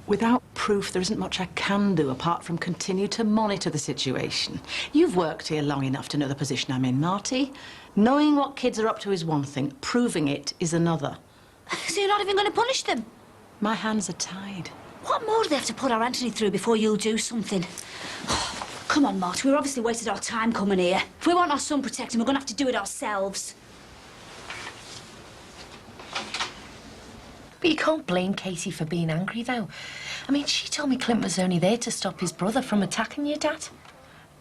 Without proof, there isn't much I can do apart from continue to monitor the situation. You've worked here long enough to know the position I'm in, Marty. Knowing what kids are up to is one thing, proving it is another. So you're not even going to punish them? My hands are tied. What more do they have to put our Anthony through before you'll do something? Come on, Mart, we've obviously wasted our time coming here. If we want our son protected, we're going to have to do it ourselves. But you can't blame Casey for being angry, though. I mean, she told me Clint was only there to stop his brother from attacking your dad.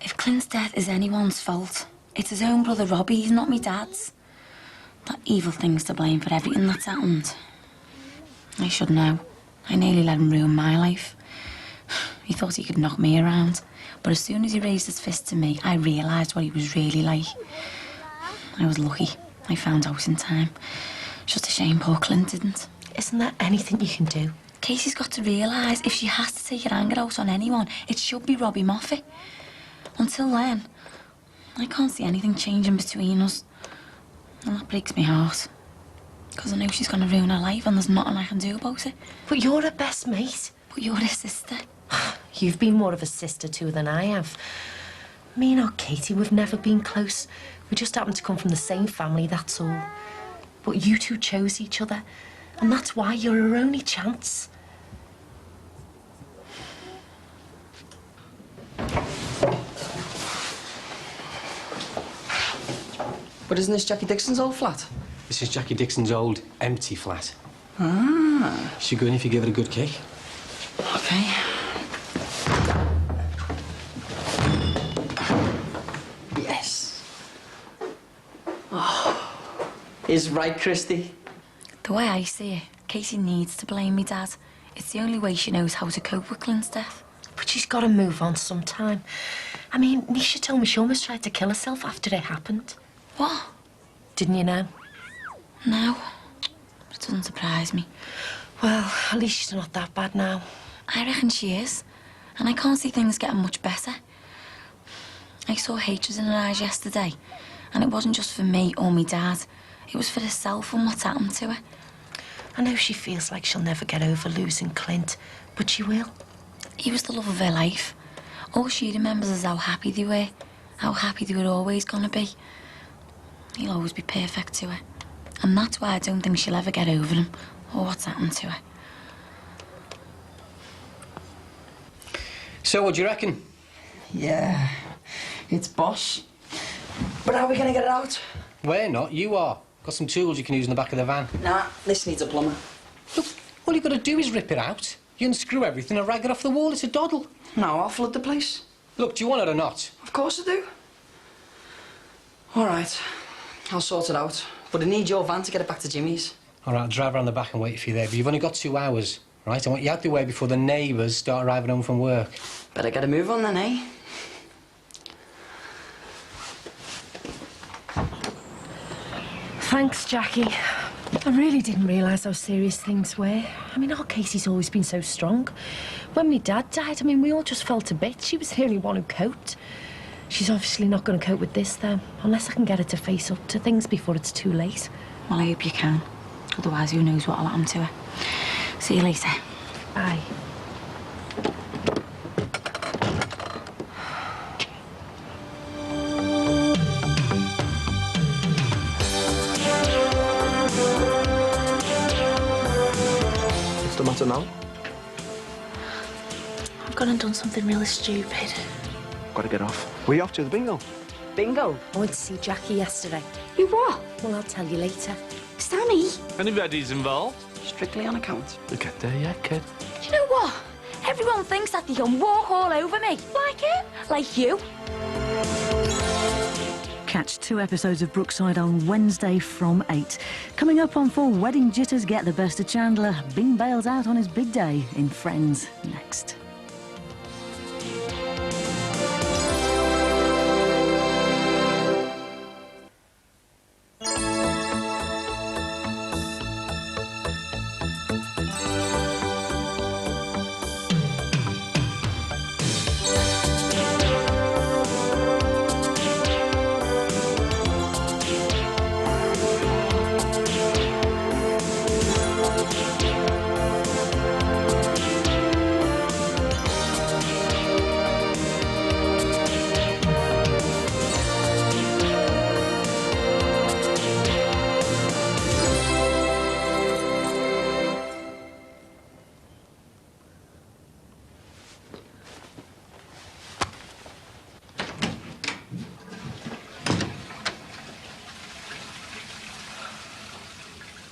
If Clint's death is anyone's fault, it's his own brother Robbie's, not me dad's. That evil thing's to blame for everything that's happened. I should know. I nearly let him ruin my life. He thought he could knock me around. But as soon as he raised his fist to me, I realised what he was really like. I was lucky. I found out in time. It's just a shame poor Clint didn't. Isn't there anything you can do? Casey's got to realise if she has to take her anger out on anyone, it should be Robbie Moffat. Until then, I can't see anything changing between us. And that breaks my heart. Because I know she's going to ruin her life and there's nothing I can do about it. But you're her best mate. But you're his sister. You've been more of a sister too than I have. Me and our Katie, we've never been close. We just happen to come from the same family, that's all. But you two chose each other, and that's why you're her only chance. But isn't this Jackie Dixon's old flat? This is Jackie Dixon's old, empty flat. Ah. She'll go in if you give it a good kick. Okay. Yes. Oh. Is right, Christy? The way I see it, Casey needs to blame me dad. It's the only way she knows how to cope with Clint's death. But she's got to move on sometime. I mean, Nisha told me she almost tried to kill herself after it happened. What? Didn't you know? No. It doesn't surprise me. Well, at least she's not that bad now. I reckon she is. And I can't see things getting much better. I saw hatred in her eyes yesterday. And it wasn't just for me or me dad. It was for herself and what's happened to her. I know she feels like she'll never get over losing Clint, but she will. He was the love of her life. All she remembers is how happy they were. How happy they were always gonna be. He'll always be perfect to her. And that's why I don't think she'll ever get over him or what's happened to her. So, what do you reckon? Yeah, it's boss. But how are we going to get it out? We're not, you are. Got some tools you can use in the back of the van. Nah, this needs a plumber. Look, all you've got to do is rip it out. You unscrew everything and rag it off the wall. It's a doddle. No, I'll flood the place. Look, do you want it or not? Of course I do. All right, I'll sort it out. But I need your van to get it back to Jimmy's. All right, I'll drive around the back and wait for you there. But you've only got 2 hours, right? I want you out the way before the neighbours start arriving home from work. Better get a move on then, eh? Thanks, Jackie. I really didn't realise how serious things were. I mean, our Casey's always been so strong. When my dad died, I mean, we all just fell to bits. She was the only one who coped. She's obviously not going to cope with this, though, unless I can get her to face up to things before it's too late. Well, I hope you can. Otherwise, who knows what'll happen to her. See you later. Bye. What's the matter now? I've gone and done something really stupid. Gotta get off. Were you off to the bingo? Bingo? I went to see Jackie yesterday. You what? Well, I'll tell you later. Sammy? Anybody's involved? Strictly on account. We'll get there yet, kid. Do you know what? Everyone thinks that they can walk all over me. Like him. Like you. Catch 2 episodes of Brookside on Wednesday from 8. Coming up on 4, wedding jitters get the best of Chandler. Bing bails out on his big day in Friends next.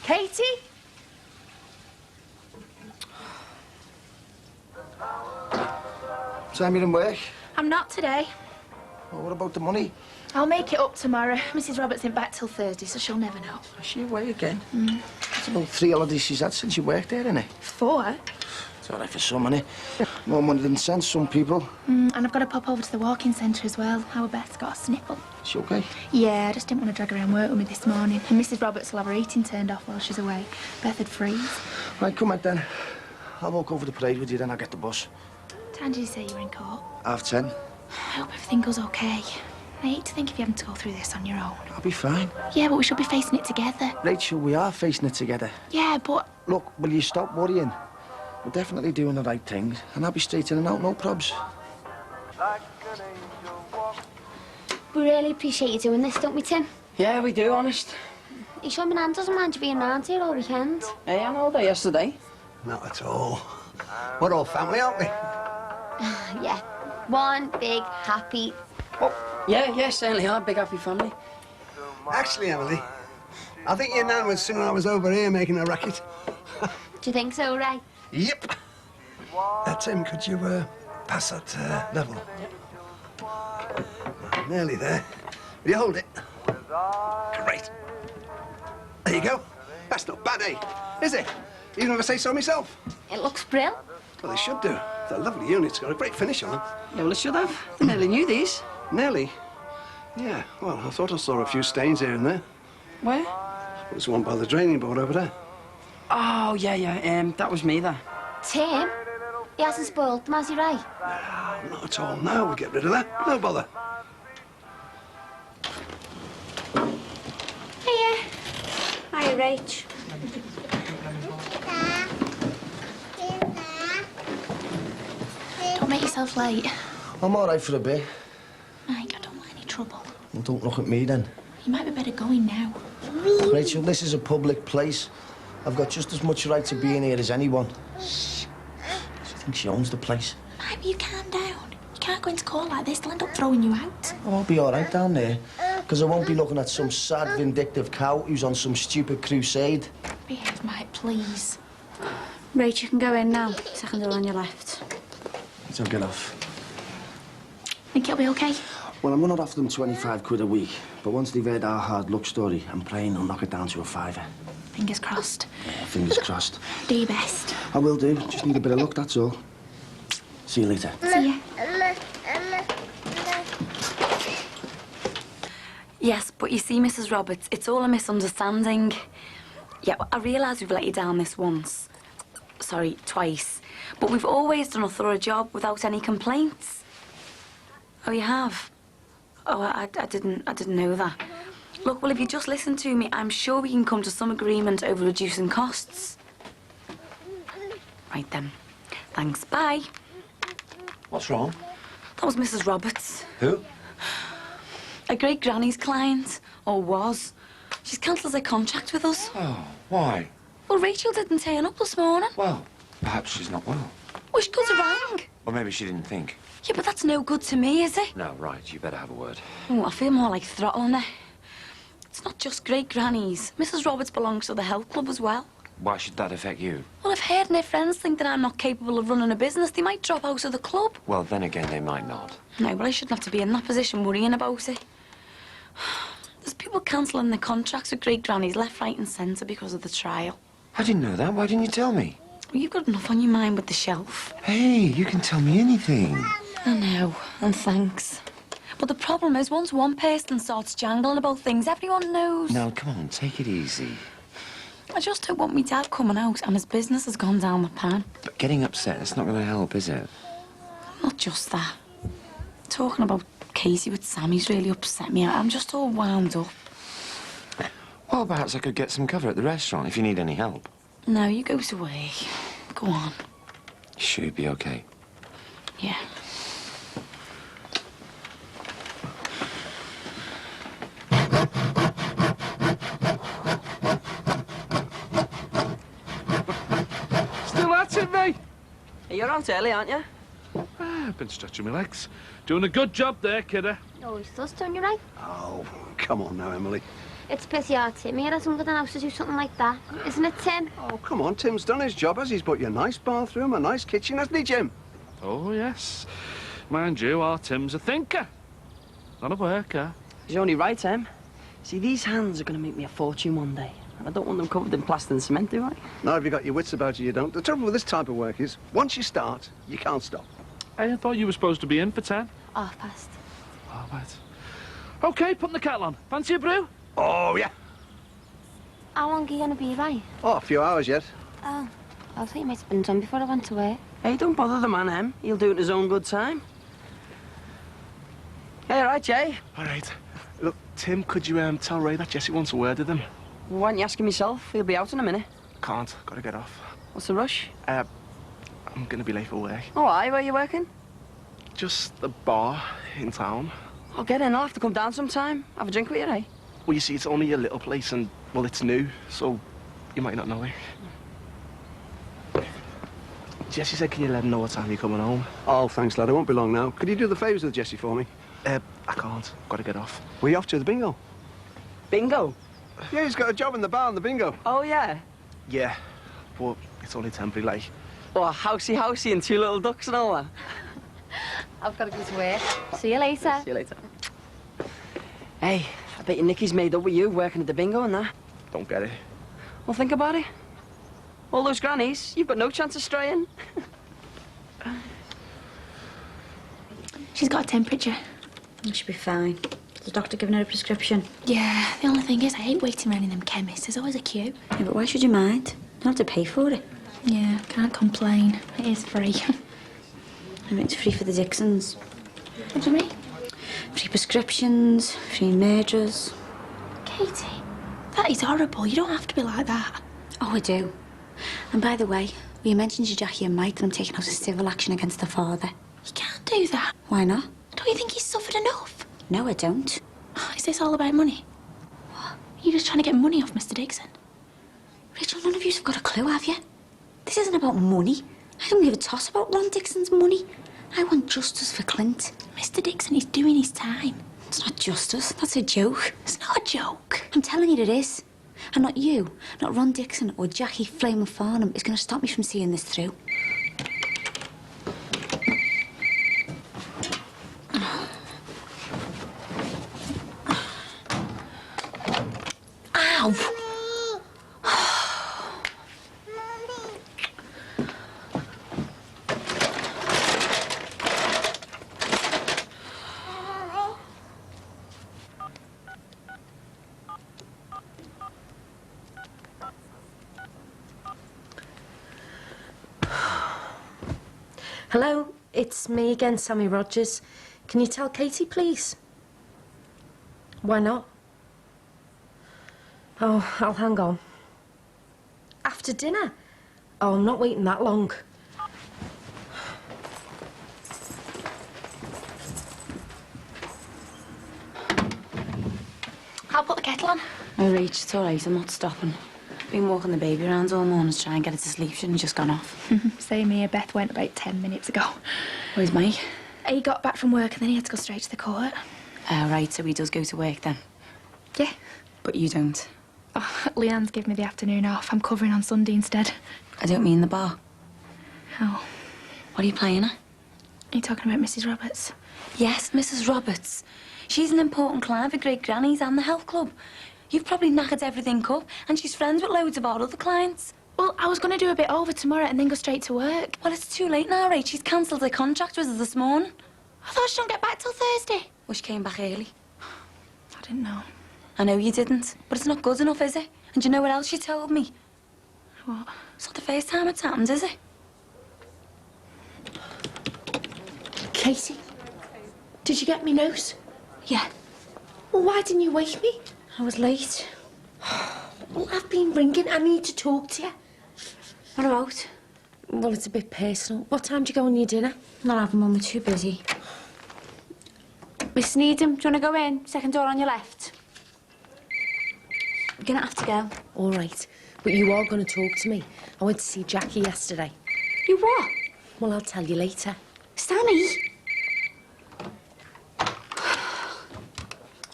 Katie? Time you didn't work? I'm not today. Well, what about the money? I'll make it up tomorrow. Mrs. Roberts isn't back till Thursday, so she'll never know. Is she away again? It's about 3 holidays she's had since you worked there, isn't it? 4? It's all right for some, innit? More money than sense, some people. And I've got to pop over to the walk-in centre as well. Our Beth's got a sniffle. Is she okay? Yeah, I just didn't want to drag her around work with me this morning. And Mrs. Roberts will have her heating turned off while she's away. Beth would freeze. Right, come on then. I'll walk over the parade with you, then I'll get the bus. What time did you say you were in court? 10:30. I hope everything goes okay. I hate to think of you having to go through this on your own. I'll be fine. Yeah, but we should be facing it together. Rachel, we are facing it together. Yeah, but... Look, will you stop worrying? We're definitely doing the right thing, and I'll be straight in and out, no probs. We really appreciate you doing this, don't we, Tim? Yeah, we do, honest. You sure my nan doesn't mind you being around here all weekend? Hey, I know that yesterday. Not at all. We're all family, aren't we? Yeah. One big, happy... Yeah, certainly are. Big happy family. Actually, Emily, I think your nan was singing I was over here making a racket. Do you think so, Ray? Yep. Tim, could you pass that level? Yep. Nearly there. Will you hold it? Great. There you go. That's not bad, eh? Is it? Even if I say so myself. It looks brill. Well, they should do. They're lovely units. Got a great finish on them. Yeah, well, it should have. I nearly knew these. Nelly? Yeah, well, I thought I saw a few stains here and there. Where? There's one by the draining board over there. Oh, yeah, that was me, that. Tim? He hasn't spoiled them, has he, Ray? Not at all. No, we'll get rid of that. No bother. Rach. Don't make yourself late. I'm all right for a bit. Mike, I don't want any trouble. Well, don't look at me then. You might be better going now. Rachel, this is a public place. I've got just as much right to be in here as anyone. Shh. She thinks she owns the place. Mike, you calm down. You can't go into court like this. They'll end up throwing you out. Oh, I'll be all right down there. Because I won't be looking at some sad, vindictive cow who's on some stupid crusade. Behave, Mike, please. Rach, you can go in now. Second door on your left. So get off. Think it'll be okay? Well, I'm going to offer them 25 quid a week. But once they've heard our hard luck story, I'm praying they'll knock it down to a fiver. Fingers crossed. Yeah, fingers crossed. Do your best. I will do. Just need a bit of luck, that's all. See you later. See ya. Yes, but you see, Mrs. Roberts, it's all a misunderstanding. Yeah, well, I realise we've let you down this once. Sorry, twice. But we've always done a thorough job without any complaints. Oh, you have? Oh, I didn't know that. Look, well, if you just listen to me, I'm sure we can come to some agreement over reducing costs. Right then. Thanks, bye. What's wrong? That was Mrs. Roberts. Who? A great granny's client, or was. She's cancelled her contract with us. Oh, why? Well, Rachel didn't turn up this morning. Well, perhaps she's not well. Well, she could have rang. Or maybe she didn't think. Yeah, but that's no good to me, is it? No, right, you better have a word. Oh, I feel more like throttling her. It's not just great grannies. Mrs. Roberts belongs to the health club as well. Why should that affect you? Well, if her and her friends think that I'm not capable of running a business, they might drop out of the club. Well, then again, they might not. No, but I shouldn't have to be in that position worrying about it. There's people cancelling their contracts with great grannies left, right and centre because of the trial. I didn't know that. Why didn't you tell me? Well, you've got enough on your mind with the shelf. Hey, you can tell me anything. I know, and thanks. But the problem is, once one person starts jangling about things, everyone knows. Now, come on, take it easy. I just don't want me dad coming out and his business has gone down the pan. But getting upset, it's not going to help, is it? Not just that. Talking about Casey with Sammy's really upset me. I'm just all wound up. Well, perhaps I could get some cover at the restaurant if you need any help. No, you go to work. Go on. You sure you'll be okay? Yeah. Still at it, mate? You're out early, aren't you? I've been stretching my legs. Doing a good job there, kidder. Oh, he's still doing you right. Oh, come on now, Emily. It's pity hard, Tim. He hasn't got an house to do something like that. Isn't it, Tim? Oh, come on. Tim's done his job, has he? He's put you a nice bathroom, a nice kitchen, hasn't he, Jim? Oh, yes. Mind you, our Tim's a thinker. Not a worker. He's only right, Em. See, these hands are going to make me a fortune one day. And I don't want them covered in plaster and cement, do I? Now, if you've got your wits about you, you don't. The trouble with this type of work is, once you start, you can't stop. Hey, I thought you were supposed to be in for 10. 1:30. Oh, right. OK, putting the kettle on. Fancy a brew? Oh, yeah. How long are you going to be, right? Oh, a few hours yet. Oh, I thought you might have been done before I went to work. Hey, don't bother the man, Em. He'll do it in his own good time. Hey, all right, Jay? All right. Look, Tim, could you tell Ray that Jessie wants a word with him? Why don't you ask him yourself? He'll be out in a minute. Can't. Gotta get off. What's the rush? I'm gonna be late for work. Oh, why? Where are you working? Just the bar in town. I'll get in. I'll have to come down sometime. Have a drink with you, eh? Well, you see, it's only a little place and, well, it's new, so you might not know it. Jessie said, can you let him know what time you're coming home? Oh, thanks, lad. I won't be long now. Could you do the favours with Jessie for me? I can't. Gotta get off. Were you off to the bingo? Bingo? Yeah, he's got a job in the bar in the bingo. Oh, yeah? Yeah, but it's only temporary, like. Oh, housey and 2 little ducks and all that. I've got to go to work. See you later. See you later. Hey, I bet your Nicky's made up with you working at the bingo and that. Don't get it. Well, think about it. All those grannies, you've got no chance of straying. She's got a temperature. She'll be fine. The doctor giving her a prescription? Yeah, the only thing is I hate waiting around in them chemists. There's always a queue. Yeah, but why should you mind? You don't have to pay for it. Yeah, can't complain. It is free. I mean, it's free for the Dixons. What do you mean? Free prescriptions, free mergers. Katie, That is horrible. You don't have to be like that. Oh, I do. And by the way, you mentioned to Jackie and Mike that I'm taking out a civil action against the father. You can't do that. Why not? Don't you think he's suffered enough? No, I don't. Is this all about money? What? You're just trying to get money off Mr. Dixon? Rachel, none of you have got a clue, have you? This isn't about money. I don't give a toss about Ron Dixon's money. I want justice for Clint. Mr. Dixon is doing his time. It's not justice. That's a joke. It's not a joke. I'm telling you it is. And not you, not Ron Dixon or Jackie Flamin' Farnham is going to stop me from seeing this through. Ow! Hello, it's me again, Sammy Rogers. Can you tell Katie, please? Why not? Oh, I'll hang on. After dinner? Oh, I'm not waiting that long. I'll put the kettle on. Oh, Rach, it's all right. I'm not stopping. Been walking the baby around all morning to try and get it to sleep. She's just gone off. Same here. Beth went about 10 minutes ago. Where's Mike? He got back from work and then he had to go straight to the court. Right, so he does go to work then? Yeah. But you don't? Oh, Leanne's given me the afternoon off. I'm covering on Sunday instead. I don't mean the bar. Oh. What are you playing at? Are you talking about Mrs. Roberts? Yes, Mrs. Roberts. She's an important client for Great Granny's and the health club. You've probably knackered everything up, and she's friends with loads of our other clients. Well, I was going to do a bit over tomorrow and then go straight to work. Well, it's too late now, Rach. She's cancelled her contract with us this morning. I thought she don't get back till Thursday. Well, she came back early. I didn't know. I know you didn't, but it's not good enough, is it? And do you know what else she told me? What? It's not the first time it's happened, is it? Katie, did you get me note? Yeah. Well, why didn't you wake me? I was late. Well, I've been ringing. I need to talk to you. What about? Well, it's a bit personal. What time do you go on your dinner? Not having one, we're too busy. Miss Needham, do you want to go in? Second door on your left. We're gonna have to go. All right, but you are going to talk to me. I went to see Jackie yesterday. You what? Well, I'll tell you later. Stanley?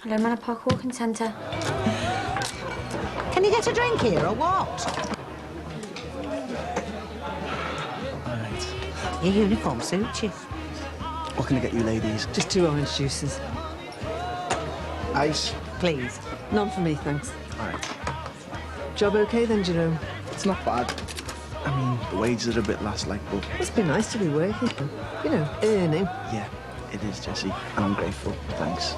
Hello, Manor Park Walking Centre. Can you get a drink here or what? Right. Your uniform suits you. What can I get you, ladies? Just 2 orange juices. Ice? Please. None for me, thanks. All right. Job okay then, Jerome? It's not bad. I mean, the wages are a bit less like, but... Must be nice to be working. You know, earning. Yeah, it is, Jessie. And I'm grateful. Thanks.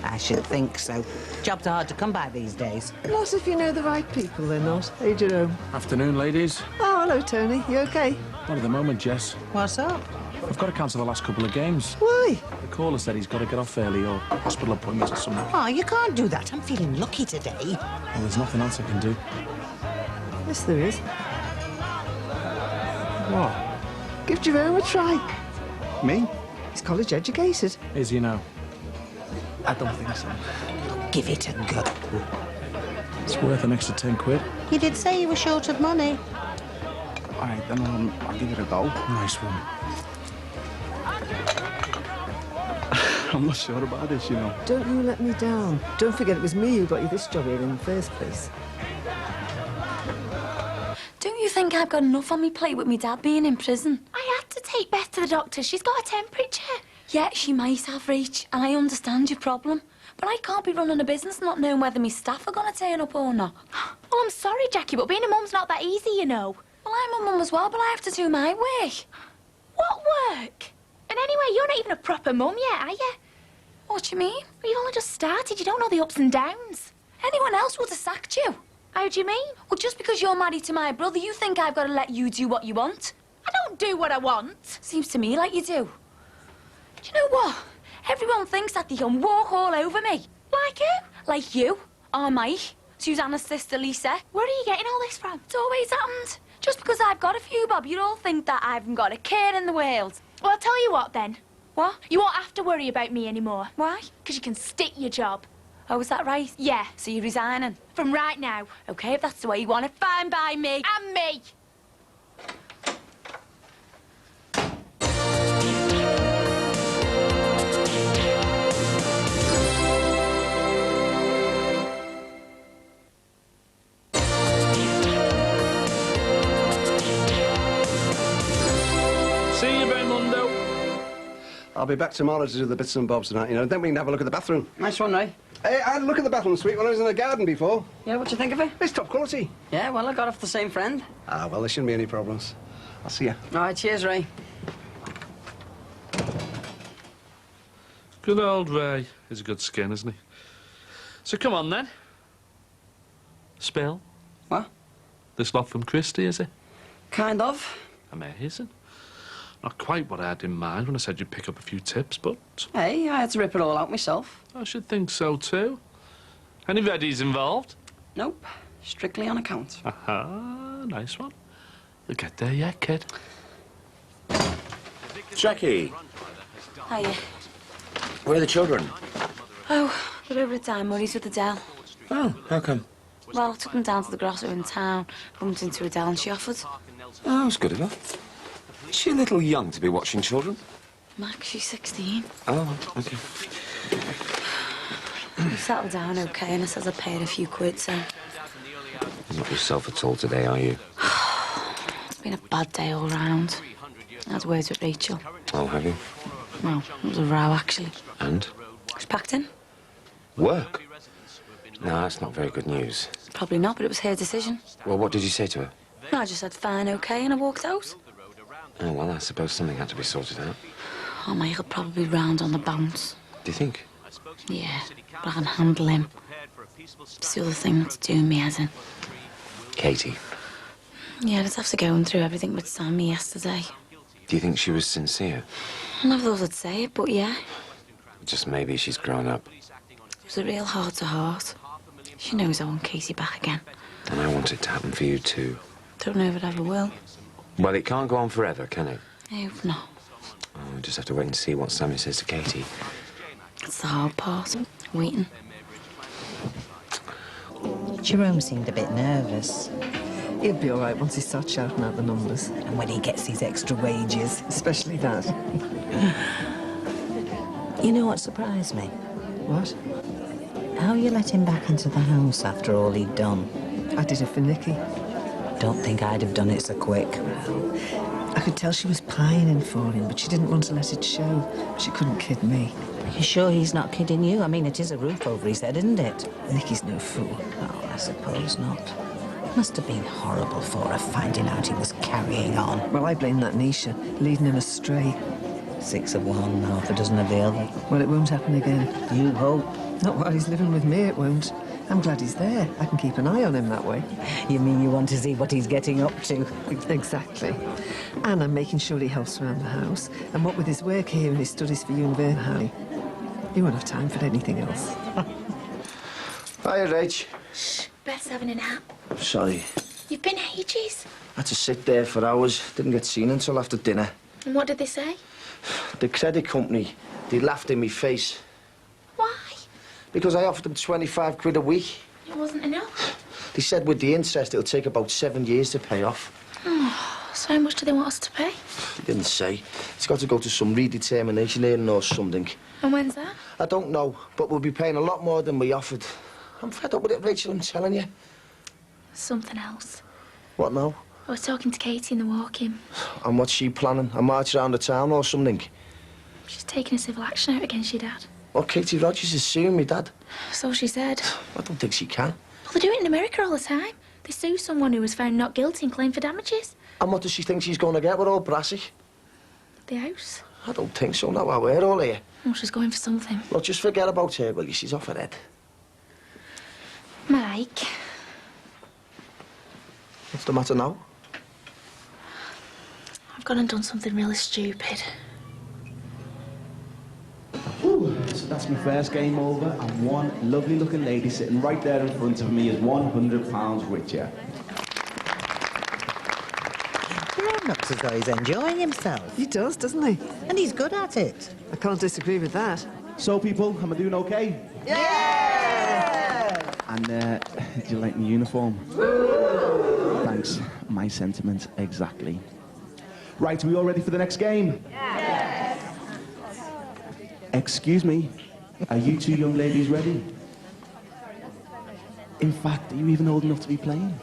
I should think so. Jobs are hard to come by these days. Not if you know the right people, they're not. Hey, Jerome. Afternoon, ladies. Oh, hello, Tony. You okay? Not at the moment, Jess. What's up? I've got to cancel the last couple of games. Why? The caller said he's got to get off early or hospital appointments or something. Oh, you can't do that. I'm feeling lucky today. Well, there's nothing else I can do. Yes, there is. What? Give Jerome a try. Me? He's college educated. Is he now? I don't think so. Give it a go. It's worth an extra 10 quid. You did say you were short of money. All right, then I'll give it a go. Nice one. I'm not sure about this, you know. Don't you let me down. Don't forget it was me who got you this job here in the first place. Don't you think I've got enough on me plate with me dad being in prison? I had to take Beth to the doctor. She's got a temperature. Yeah, she might have, Rach, and I understand your problem. But I can't be running a business not knowing whether my staff are going to turn up or not. Well, I'm sorry, Jackie, but being a mum's not that easy, you know. Well, I'm a mum as well, but I have to do my work. What work? And anyway, you're not even a proper mum yet, are you? What do you mean? Well, you've only just started. You don't know the ups and downs. Anyone else would have sacked you. How do you mean? Well, just because you're married to my brother, you think I've got to let you do what you want? I don't do what I want. Seems to me like you do. Do you know what? Everyone thinks that they can walk all over me. Like who? Like you or Mike. Susanna's sister, Lisa. Where are you getting all this from? It's always happened. Just because I've got a few bob, you'd all think that I haven't got a care in the world. Well, I'll tell you what, then. What? You won't have to worry about me anymore. Why? Because you can stick your job. Oh, is that right? Yeah. So you're resigning? From right now. OK, if that's the way you want it, fine by me. And me. See you, Raimundo. I'll be back tomorrow to do the bits and bobs tonight, you know. Then we can have a look at the bathroom. Nice one, Ray. Hey, I had a look at the bathroom suite when I was in the garden before. Yeah, what you think of it? It's top quality. Yeah, well, I got off the same friend. Ah, well, there shouldn't be any problems. I'll see you. All right, cheers, Ray. Good old Ray. He's a good skin, isn't he? So come on, then. Spill. What? This lot from Christie, is it? Kind of. Amazing. Not quite what I had in mind when I said you'd pick up a few tips, but... Hey, I had to rip it all out myself. I should think so, too. Any veddies involved? Nope. Strictly on account. Aha, nice one. You'll get there yet, kid. Jackie, Hiya. where are the children? Oh, they're over at Time Murray's with Adele. Oh, how come? Well, I took them down to the grotto in town, bumped into Adele and she offered. Oh, that was good of her. Is she a little young to be watching children? Max, she's 16. Oh, OK. We settled down OK, and I says I paid a few quid, so... You're not yourself at all today, are you? It's been a bad day all round. I had words with Rachel. Oh, have you? Well, it was a row, actually. And? She's packed in. Work? No, that's not very good news. Probably not, but it was her decision. Well, what did you say to her? No, I just said fine, OK, and I walked out. Oh, well, I suppose something had to be sorted out. Oh, Michael probably round on the bounce. Do you think? Yeah, but I can handle him. It's the other thing that's doing me head in. Katie. Yeah, just after going through everything with Sammy yesterday. Do you think she was sincere? I never thought I'd say it, but yeah. Just maybe she's grown up. It was a real heart-to-heart. She knows I want Katie back again. And I want it to happen for you, too. Don't know if it ever will. Well, it can't go on forever, can it? I hope not. Oh, we'll just have to wait and see what Sammy says to Katie. It's the hard part. Waiting. Jerome seemed a bit nervous. He'll be all right once he starts shouting out the numbers. And when he gets his extra wages. Especially that. You know what surprised me? What? How you let him back into the house after all he'd done. I did it for Nicky. Don't think I'd have done it so quick. I could tell she was pining for him, but she didn't want to let it show. She couldn't kid me. Are you sure he's not kidding you? I mean, it is a roof over his head, isn't it? Nicky's no fool. Oh, I suppose not. Must have been horrible for her, finding out he was carrying on. Well, I blame that Nisha, leading him astray. 6 of one, half a dozen of the other. Well, it won't happen again. You hope. Not while he's living with me, it won't. I'm glad he's there. I can keep an eye on him that way. You mean you want to see what he's getting up to? Exactly. And I'm making sure he helps around the house. And what with his work here and his studies for university, he won't have time for anything else. Hiya, Rach. Shh, Beth's having a nap. Sorry. You've been ages. I had to sit there for hours. Didn't get seen until after dinner. And what did they say? The credit company, they laughed in me face. Why? Because I offered them 25 quid a week. It wasn't enough. They said with the interest it'll take about 7 years to pay off. Oh, so how much do they want us to pay? They didn't say. It's got to go to some redetermination hearing or something. And when's that? I don't know, but we'll be paying a lot more than we offered. I'm fed up with it, Rachel, I'm telling you. Something else. What now? I was talking to Katie in the walk-in. And what's she planning? A march around the town or something? She's taking a civil action out against your dad. Well, Katie Rogers is suing me, Dad. So she said. I don't think she can. Well, they do it in America all the time. They sue someone who was found not guilty and claim for damages. And what does she think she's going to get with old Brassy? The house. I don't think so, not while we're all here. Oh, she's going for something. Well, just forget about her, will you? She's off her head. Mike. What's the matter now? I've gone and done something really stupid. Ooh, that's that's my first game over, and one lovely looking lady sitting right there in front of me is £100 richer. Graham looks as though he's enjoying himself. He does, doesn't he? And he's good at it. I can't disagree with that. So, people, am I doing okay? Yeah! And, do you like my uniform? Thanks. My sentiments, exactly. Right, are we all ready for the next game? Yes! Excuse me, are you two young ladies ready? In fact, are you even old enough to be playing?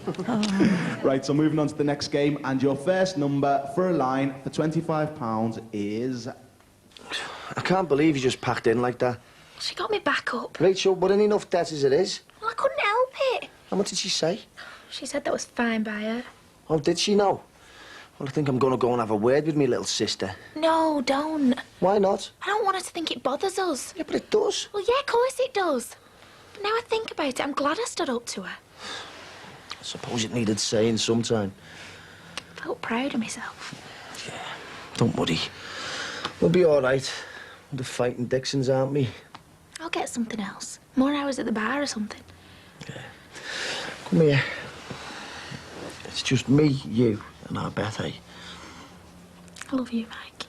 Right, so moving on to the next game, and your first number for a line for £25 is... I can't believe you just packed in like that. She got me back up. Rachel, but in enough debt as it is. Well, I couldn't help it. How much did she say? She said that was fine by her. Oh, did she know? Well, I think I'm going to go and have a word with me little sister. No, don't. Why not? I don't want her to think it bothers us. Yeah, but it does. Well, yeah, of course it does. But now I think about it, I'm glad I stood up to her. I suppose it needed saying sometime. I felt proud of myself. Don't worry. We'll be all right. The fighting Dixons, aren't we? I'll get something else. More hours at the bar or something. Come here. It's just me, you, and our Beth, eh? I love you, Mike.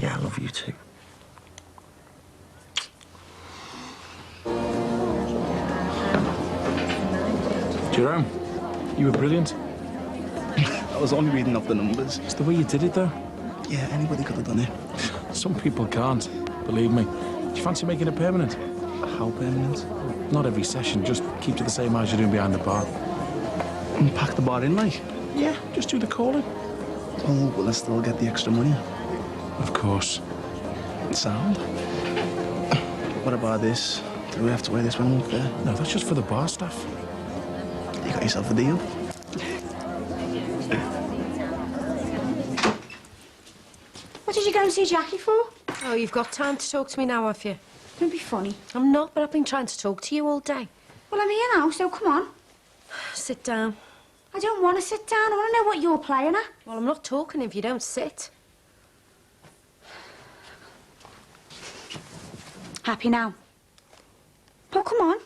Yeah, I love you too. Jerome, you were brilliant. I was only reading off the numbers. It's the way you did it, though. Yeah, anybody could have done it. Some people can't, believe me. Do you fancy making it permanent? How permanent? Not every session, just keep to the same as you're doing behind the bar. And pack the bar in, like? Yeah, just do the calling. Oh, will I still get the extra money? Of course. Sound? What about this? Do we have to wear this when we're there? No, that's just for the bar staff. You got yourself a deal. What did you go and see Jackie for? Oh, you've got time to talk to me now, have you? Don't be funny. I'm not, but I've been trying to talk to you all day. Well, I'm here now, so come on. Sit down. I don't want to sit down. I want to know what you're playing at. Well, I'm not talking if you don't sit. Happy now? Oh, come on.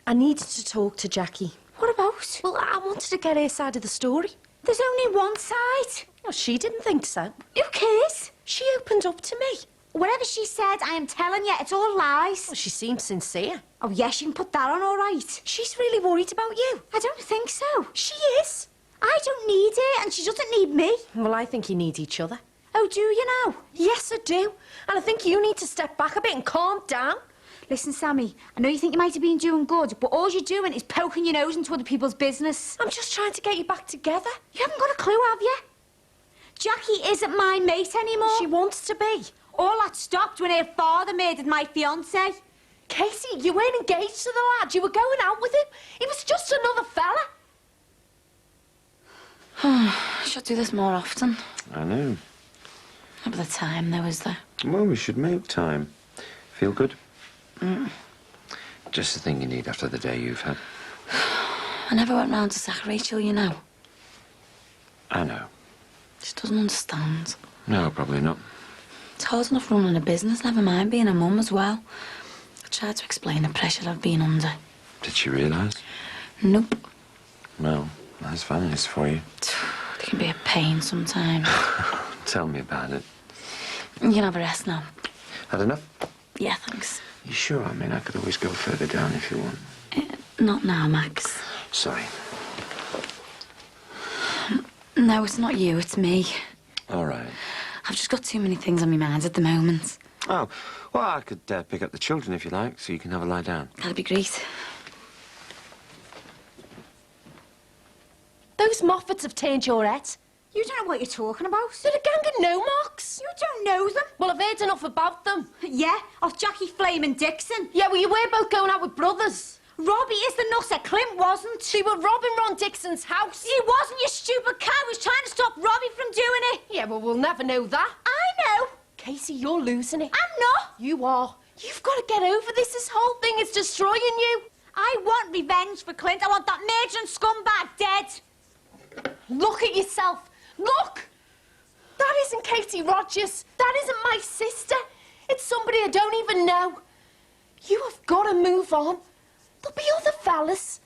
I needed to talk to Jackie. What about? Well, I wanted to get her side of the story. There's only one side. Well, she didn't think so. Who cares? She opened up to me. Whatever she said, I am telling you, it's all lies. Well, she seems sincere. Oh, yes, you can put that on all right. She's really worried about you. I don't think so. She is. I don't need her, and she doesn't need me. Well, I think you need each other. Oh, do you now? Yes, I do. And I think you need to step back a bit and calm down. Listen, Sammy, I know you think you might have been doing good, but all you're doing is poking your nose into other people's business. I'm just trying to get you back together. You haven't got a clue, have you? Jackie isn't my mate anymore. She wants to be. All that stopped when her father murdered my fiancé. Casey, you weren't engaged to the lad. You were going out with him. He was just another fella. I should do this more often. I know. Not by the time, though, is there? Well, we should make time. Feel good? Just the thing you need after the day you've had. I never went round to sack Rachel, you know. I know. She doesn't understand. No, probably not. It's hard enough running a business, never mind being a mum as well. I tried to explain the pressure I've been under. Did she realise? Nope. Well, that's families for you. They can be a pain sometimes. Tell me about it. You can have a rest now. Had enough? Yeah, thanks. You sure? I mean, I could always go further down if you want. Not now, Max. Sorry. No, it's not you, it's me. All right. I've just got too many things on my mind at the moment. Oh, well, I could pick up the children if you like, so you can have a lie down. That'd be great. Those Moffats have turned your head. You don't know what you're talking about. They're a gang of no-marks. You don't know them. Well, I've heard enough about them. Yeah, off Jackie Flamin' Dixon. Yeah, well, you were both going out with brothers. Robbie is the nutter. Clint wasn't. They were robbing Ron Dixon's house. He wasn't, you stupid cow. He was trying to stop Robbie from doing it. Yeah, well, we'll never know that. I know. Casey, you're losing it. I'm not. You are. You've got to get over this. This whole thing is destroying you. I want revenge for Clint. I want that murdering scumbag dead. Look at yourself. Look! That isn't Katie Rogers. That isn't my sister. It's somebody I don't even know. You have got to move on. There'll be other fellas.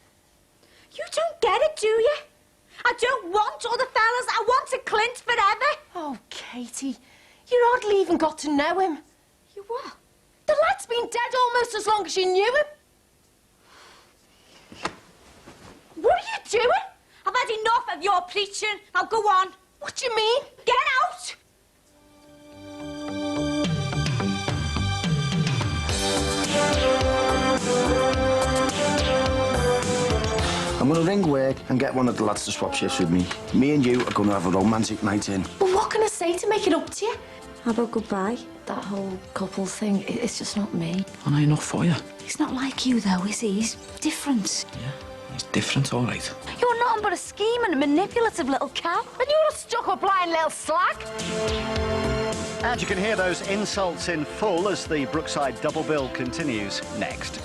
You don't get it, do you? I don't want other fellas. I want a Clint forever. Oh, Katie, you hardly even got to know him. You what? The lad's been dead almost as long as you knew him. What are you doing? I've had enough of your preaching. Now go on. What do you mean? Get out! I'm going to ring work and get one of the lads to swap shifts with me. Me and you are going to have a romantic night in. But what can I say to make it up to you? How about goodbye? That whole couple thing, it's just not me. Aren't I enough for you? He's not like you, though, is he? He's different. Yeah, he's different, all right. You're nothing but a scheming, manipulative little cow. And you're a stuck-up lying little slack. And you can hear those insults in full as the Brookside double bill continues next.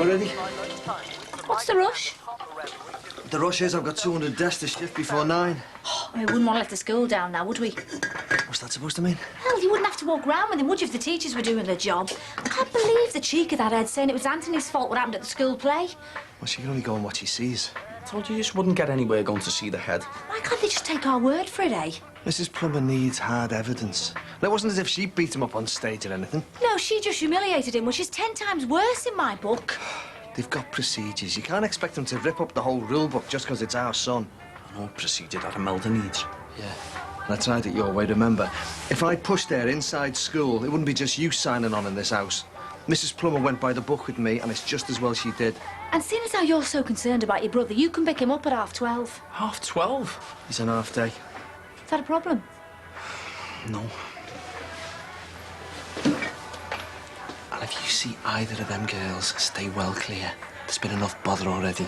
Ready? What's the rush? The rush is I've got 200 desks to shift before 9. We wouldn't want to let the school down now, would we? What's that supposed to mean? Hell, you wouldn't have to walk round with him, would you, if the teachers were doing their job? I can't believe the cheek of that head saying it was Anthony's fault what happened at the school play. Well, she can only go on what she sees. I told you just wouldn't get anywhere going to see the head. Why can't they just take our word for it, eh? Mrs. Plummer needs hard evidence. It wasn't as if she beat him up on stage or anything. No, she just humiliated him, which is 10 times worse in my book. They've got procedures. You can't expect them to rip up the whole rule book just because it's our son. No procedure that Imelda needs. Yeah. And I tried it your way, remember? If I pushed her inside school, it wouldn't be just you signing on in this house. Mrs. Plummer went by the book with me, and it's just as well she did. And seeing as how you're so concerned about your brother, you can pick him up at 12:30. 12:30? He's an half day. Is that a problem? No. And if you see either of them girls, stay well clear. There's been enough bother already.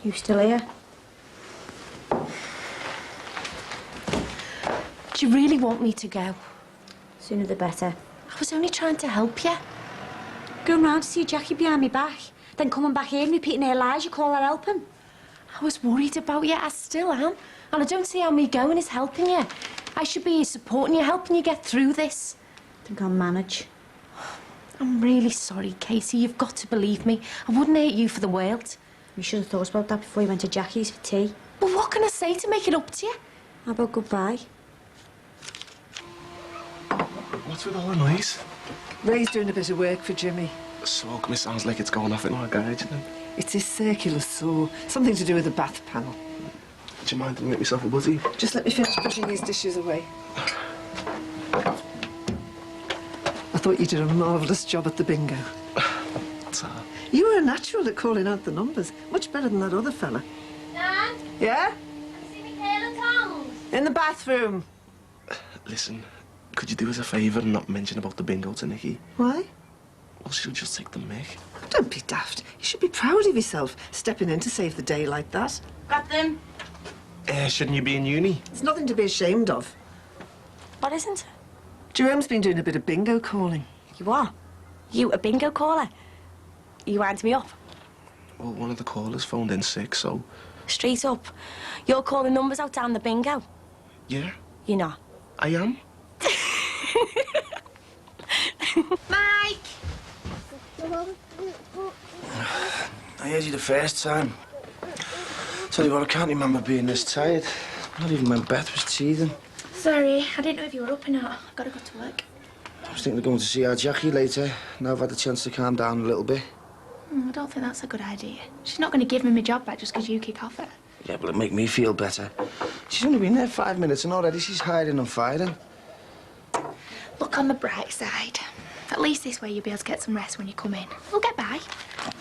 You still here? Do you really want me to go? Sooner the better. I was only trying to help you. Going round to see Jackie behind me back, then coming back here and repeating her lies, you call that helping? I was worried about you, I still am. And I don't see how me going is helping you. I should be here supporting you, helping you get through this. I think I'll manage. I'm really sorry, Casey. You've got to believe me. I wouldn't hate you for the world. You should have thought about that before you went to Jackie's for tea. But what can I say to make it up to you? How about goodbye? What's with all the noise? Ray's doing a bit of work for Jimmy. The smoke mist sounds like it's going off in our garage. It's his circular saw. Something to do with the bath panel. Do you mind to make myself a buzzy? Just let me finish putting these dishes away. I thought you did a marvellous job at the bingo. What's that? You were a natural at calling out the numbers. Much better than that other fella. Dad? Yeah? See me pail and tongs? In the bathroom. Listen, could you do us a favour and not mention about the bingo to Nikki? Why? Well, she'll just take the mick. Don't be daft. You should be proud of yourself, stepping in to save the day like that. Got them? Shouldn't you be in uni? It's nothing to be ashamed of. What isn't? Jerome's been doing a bit of bingo calling. You are? You a bingo caller? You wind me up? Well, one of the callers phoned in sick, so... Straight up. You're calling numbers out down the bingo? Yeah, You're not. I am. Mike! I heard you the first time. Tell you what, I can't remember being this tired. Not even when Beth was teething. Sorry, I didn't know if you were up or not. I've got to go to work. I was thinking of going to see our Jackie later. Now I've had the chance to calm down a little bit. I don't think that's a good idea. She's not going to give me my job back just because you kick off at her. Yeah, but it'll make me feel better. She's only been there 5 minutes and already she's hiding and fighting. Look on the bright side. At least this way you'll be able to get some rest when you come in. We'll get by.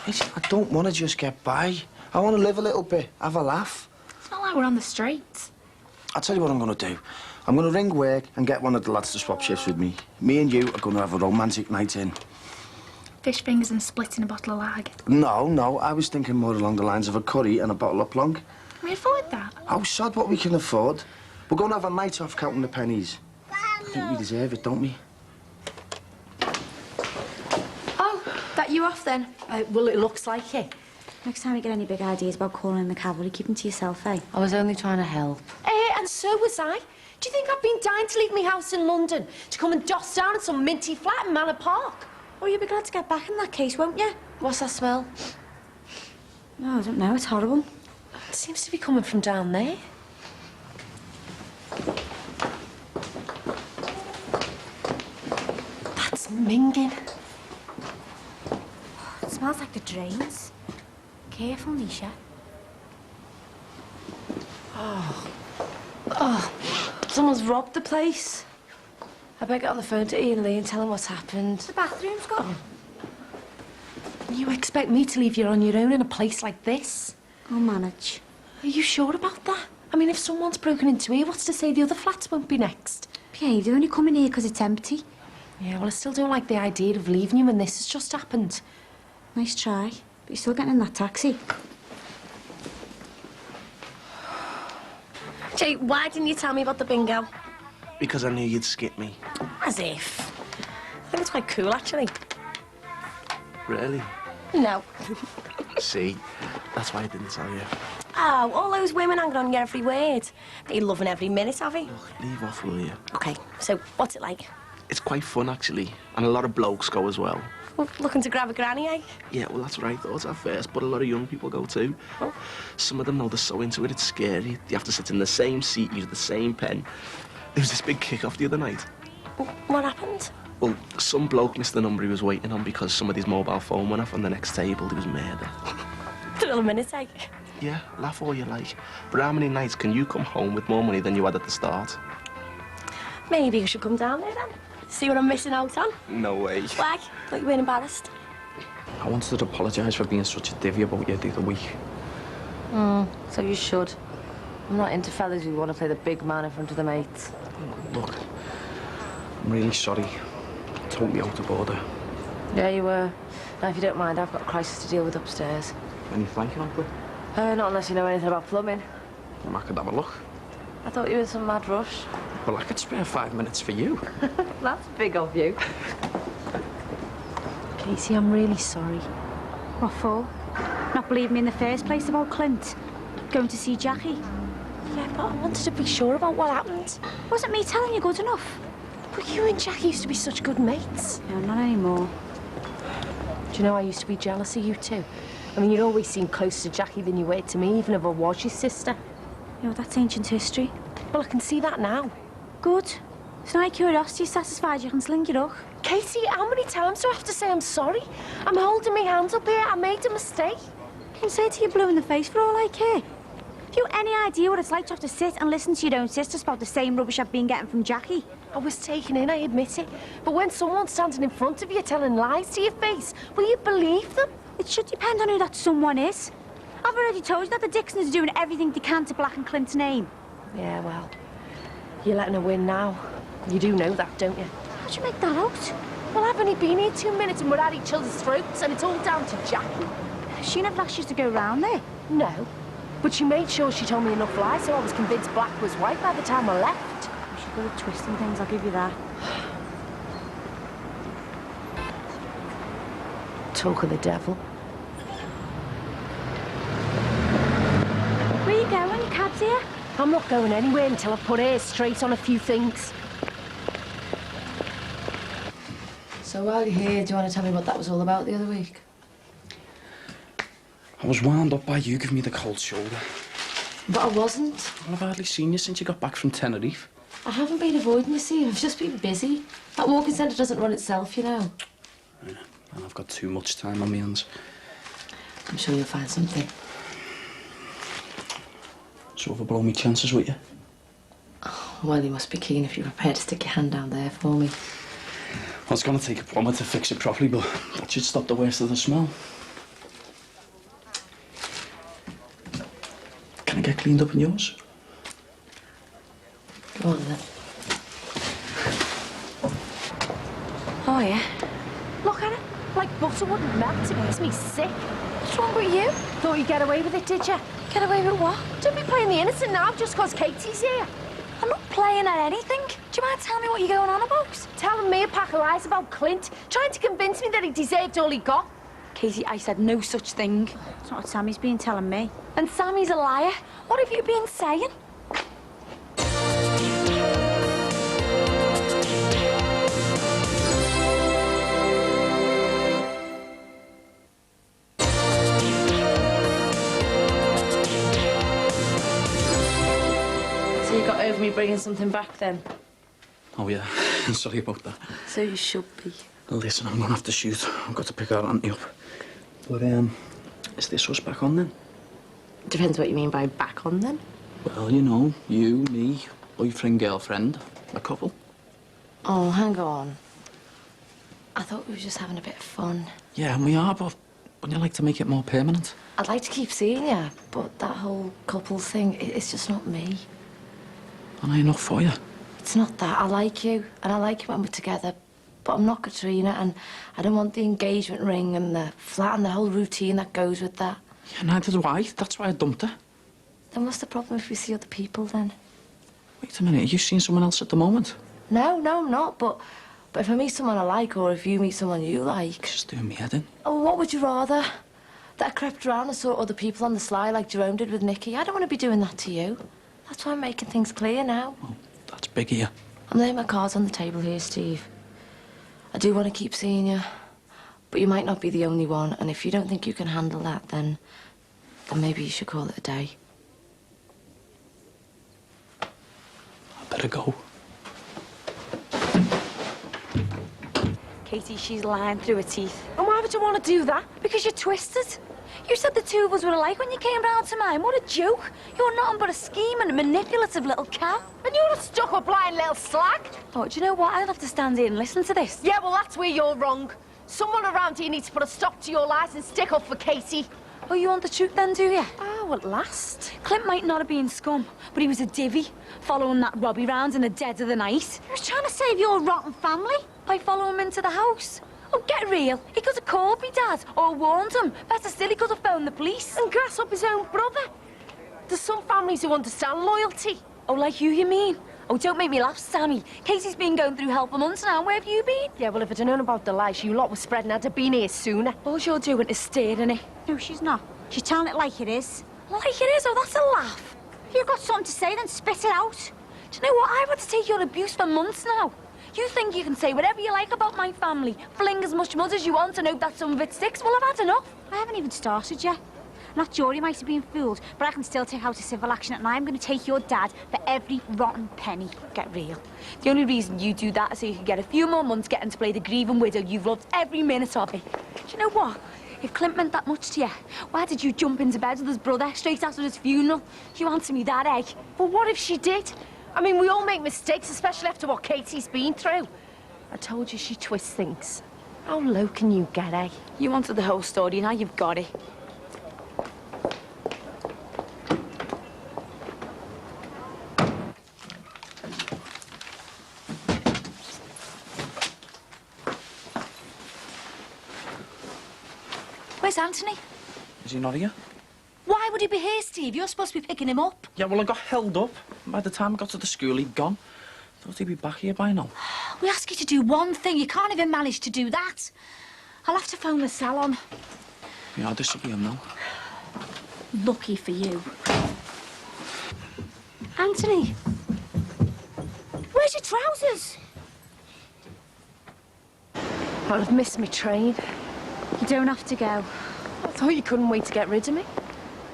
I don't want to just get by. I want to live a little bit, have a laugh. It's not like we're on the streets. I'll tell you what I'm going to do. I'm going to ring work and get one of the lads to swap shifts with me. Me and you are going to have a romantic night in. Fish fingers and splitting a bottle of lager. No, I was thinking more along the lines of a curry and a bottle of plonk. Can we afford that? Oh, sod what we can afford. We're going to have a night off counting the pennies. I think we deserve it, don't we? Oh, that you off then? Well, it looks like it. Next time you get any big ideas about calling in the cavalry, keep them to yourself, eh? I was only trying to help. And so was I. Do you think I've been dying to leave my house in London to come and doss down in some minty flat in Manor Park? Oh, you'll be glad to get back in that case, won't you? What's that smell? No, I don't know. It's horrible. It seems to be coming from down there. That's minging. It smells like the drains. Careful, Nisha. Oh, someone's robbed the place. I better get on the phone to Ian Lee and tell him what's happened. The bathroom's gone. You expect me to leave you on your own in a place like this? I'll manage. Are you sure about that? I mean, if someone's broken into here, what's to say the other flats won't be next? Behave, they're only coming here because it's empty. Yeah, well, I still don't like the idea of leaving you when this has just happened. Nice try, but you're still getting in that taxi. Jay, why didn't you tell me about the bingo? Because I knew you'd skip me. As if. I think it's quite cool, actually. Really? No. See, that's why I didn't tell you. Oh, all those women hanging on your every word. They're loving every minute, have they? Look, leave off, will you? OK, so what's it like? It's quite fun, actually. And a lot of blokes go as well. Well, looking to grab a granny, eh? Yeah, well, that's what I thought at first, but a lot of young people go too. Oh. Some of them know they're so into it, it's scary. You have to sit in the same seat, use the same pen. There was this big kick-off the other night. What happened? Well, some bloke missed the number he was waiting on because somebody's mobile phone went off on the next table. There was murder. Thrill a minute, eh? Yeah, laugh all you like. But how many nights can you come home with more money than you had at the start? Maybe you should come down there then. See what I'm missing out on. No way. Why? Like you've been embarrassed. I wanted to apologise for being such a divvy about you the other week. So you should. I'm not into fellas who want to play the big man in front of the mates. Look, I'm really sorry. Totally out of order. Yeah, you were. Now, if you don't mind, I've got a crisis to deal with upstairs. Any flanking, Uncle? Not unless you know anything about plumbing. I could have a look. I thought you were in some mad rush. Well, I could spare 5 minutes for you. That's big of you. Casey, I'm really sorry. What for? Not believing me in the first place about Clint? Going to see Jackie? Yeah, but I wanted to be sure about what happened. Wasn't me telling you good enough? But you and Jackie used to be such good mates. No, not anymore. Do you know, I used to be jealous of you too. I mean, you'd always seem closer to Jackie than you were to me, even if I was your sister. You know, that's ancient history. Well, I can see that now. Good. So now your curiosity is satisfied, you can sling it up. Katie, how many times do I have to say I'm sorry? I'm holding my hands up here. I made a mistake. You can say it to you blue in the face for all I care. Have you any idea what it's like to have to sit and listen to your own sister spout the same rubbish I've been getting from Jackie? I was taken in, I admit it. But when someone's standing in front of you telling lies to your face, will you believe them? It should depend on who that someone is. I've already told you that the Dixons are doing everything they can to blacken Clint's name. Yeah, well, you're letting her win now. You do know that, don't you? How'd you make that out? Well, I've only been here 2 minutes and we're at each other's throats, and it's all down to Jackie. She never asked you to go round there. No, but she made sure she told me enough lies so I was convinced black was white by the time I left. She's good at twisting things, I'll give you that. Talk of the devil. Where you going? Your cab's here? I'm not going anywhere until I've put her straight on a few things. So while you're here, do you want to tell me what that was all about the other week? I was wound up by you giving me the cold shoulder. But I wasn't. Well, I've hardly seen you since you got back from Tenerife. I haven't been avoiding you, see. I've just been busy. That walking centre doesn't run itself, you know. Yeah, and I've got too much time on my hands. I'm sure you'll find something. to overblow me chances with you. Oh, well, you must be keen if you're prepared to stick your hand down there for me. Well, it's going to take a plumber to fix it properly, but that should stop the worst of the smell. Can I get cleaned up in yours? Go on, then. Oh, yeah? Look at it. Like butter wouldn't melt. It makes me sick. What's wrong with you? Thought you'd get away with it, did you? Get away with what? Don't be playing the innocent now just 'cause Katie's here. I'm not playing at anything. Do you mind telling me what you're going on about? Telling me a pack of lies about Clint, trying to convince me that he deserved all he got. Katie, I said no such thing. That's not what Sammy's been telling me. And Sammy's a liar. What have you been saying? So you got over me bringing something back then? Oh, yeah. Sorry about that. So you should be. Listen, I'm going to have to shoot. I've got to pick our auntie up. But, is this us back on, then? Depends what you mean by back on, then. Well, you know, you, me, boyfriend, girlfriend, a couple. Oh, hang on. I thought we were just having a bit of fun. Yeah, and we are, but wouldn't you like to make it more permanent? I'd like to keep seeing you, but that whole couple thing, it's just not me. Am I enough for you? It's not that. I like you, and I like you when we're together, but I'm not Katrina, and I don't want the engagement ring and the flat and the whole routine that goes with that. Yeah, neither do I. That's why I dumped her. Then what's the problem if we see other people, then? Wait a minute, are you seeing someone else at the moment? No, I'm not, but if I meet someone I like, or if you meet someone you like... Just doing me head in. Oh, what would you rather? That I crept around and saw other people on the sly like Jerome did with Nicky? I don't want to be doing that to you. That's why I'm making things clear now. Well, that's big here. I'm laying my cards on the table here, Steve. I do want to keep seeing you, but you might not be the only one, and if you don't think you can handle that, then maybe you should call it a day. I better go. Katie, she's lying through her teeth. And why would you want to do that? Because you're twisted. You said the two of us were alike when you came round to mine. What a joke. You're nothing but a scheming, manipulative little cow. And you're a stuck-up lying little slag. Oh, do you know what? I'll have to stand here and listen to this. Yeah, well, that's where you're wrong. Someone around here needs to put a stop to your lies and stick up for Katie. Oh, you want the truth then, do you? Oh, at last. Clint might not have been scum, but he was a divvy, following that Robbie round in the dead of the night. He was trying to save your rotten family. By following him into the house. Oh, get real. He could have called me, Dad, or warned him. Better still, he could have phoned the police. And grass up his own brother. There's some families who understand loyalty. Oh, like you mean? Oh, don't make me laugh, Sammy. Casey's been going through hell for months now. Where have you been? Yeah, well, if I'd known about the lies you lot were spreading, I'd have been here sooner. All you're doing is staring it. No, she's not. She's telling it like it is. Like it is? Oh, that's a laugh. If you've got something to say, then spit it out. Do you know what? I've had to take your abuse for months now. You think you can say whatever you like about my family, fling as much mud as you want and hope that some of it sticks? Well, I've had enough. I haven't even started yet. Not sure you might have been fooled, but I can still take out a civil action, and I'm going to take your dad for every rotten penny. Get real. The only reason you do that is so you can get a few more months getting to play the grieving widow you've loved every minute of it. Do you know what? If Clint meant that much to you, why did you jump into bed with his brother straight after his funeral? You answer me that, eh? Well, what if she did? I mean, we all make mistakes, especially after what Katie's been through. I told you she twists things. How low can you get, eh? You wanted the whole story, now you've got it. Where's Anthony? Is he not here? Why would he be here, Steve? You're supposed to be picking him up. Yeah, well, I got held up. By the time I got to the school, he'd gone. Thought he'd be back here by now. We ask you to do one thing. You can't even manage to do that. I'll have to phone the salon. Yeah, this will be him now. Lucky for you. Anthony, where's your trousers? I'll have missed my train. You don't have to go. I thought you couldn't wait to get rid of me.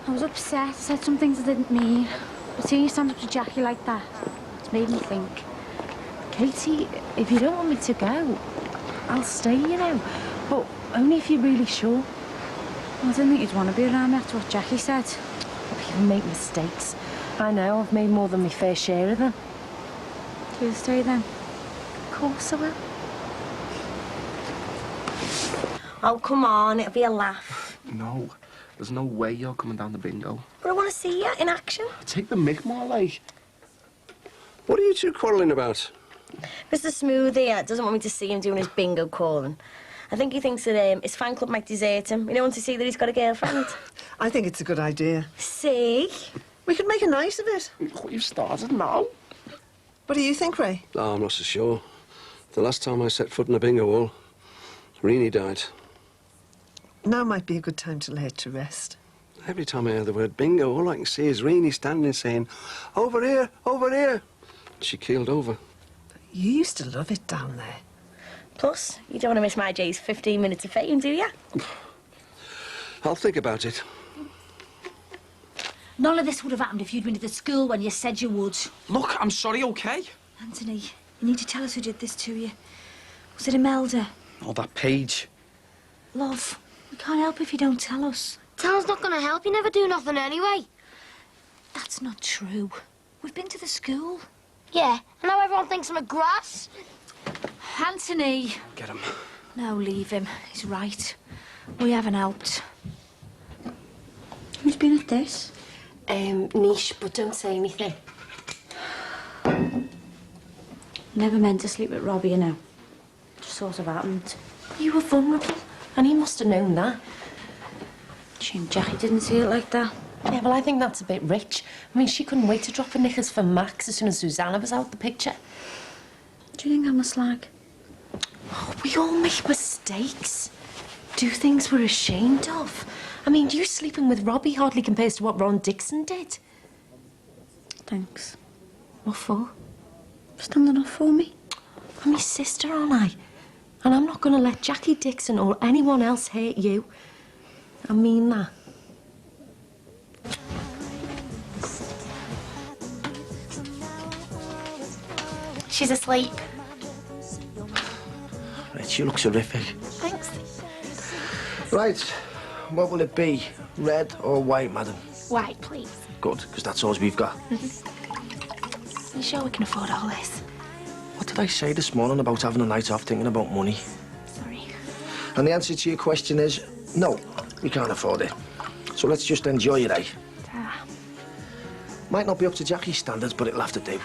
I was upset, said some things I didn't mean. But seeing you stand up to Jackie like that, it's made me think. Katie, if you don't want me to go, I'll stay, you know. But only if you're really sure. I didn't think you'd want to be around me after what Jackie said. People make mistakes. I know, I've made more than my fair share of them. You'll stay then? Of course I will. Oh, come on, it'll be a laugh. No, there's no way you're coming down the bingo. But I want to see you in action. Take the mick more, like. What are you two quarrelling about? Mr. Smooth here doesn't want me to see him doing his bingo calling. I think he thinks that his fan club might desert him. You don't want to see that he's got a girlfriend. I think it's a good idea. See? We could make a night of it. Look, you've started now. What do you think, Ray? Oh, I'm not so sure. The last time I set foot in a bingo hall, Reenie died. Now might be a good time to lay it to rest. Every time I hear the word bingo, all I can see is Reenie standing saying, over here, over here. She keeled over. You used to love it down there. Plus, you don't want to miss my Jay's 15 minutes of fame, do you? I'll think about it. None of this would have happened if you'd been to the school when you said you would. Look, I'm sorry, OK? Anthony, you need to tell us who did this to you. Was it Imelda? Oh, that page. Love, we can't help if you don't tell us. Tell's not going to help. You never do nothing anyway. That's not true. We've been to the school. Yeah, and now everyone thinks I'm a grass. Anthony! Get him. No, leave him. He's right. We haven't helped. Who's been at this? Niche, but don't say anything. Never meant to sleep with Robbie, you know. Just sort of happened. You were vulnerable, and he must have known that. Shame Jackie didn't see it like that. Yeah, well, I think that's a bit rich. I mean, she couldn't wait to drop her knickers for Max as soon as Susanna was out the picture. Do you think I'm a slag? Oh, we all make mistakes. Do things we're ashamed of. I mean, you sleeping with Robbie hardly compares to what Ron Dixon did. Thanks. What for? Standing up for me. I'm his sister, aren't I? And I'm not going to let Jackie Dixon or anyone else hate you. I mean that. She's asleep. Right, you look terrific. Thanks. Right, what will it be? Red or white, madam? White, please. Good, because that's all we've got. You sure we can afford all this? What did I say this morning about having a night off thinking about money? Sorry. And the answer to your question is no, we can't afford it. So let's just enjoy it, eh? Might not be up to Jackie's standards, but it'll have to do.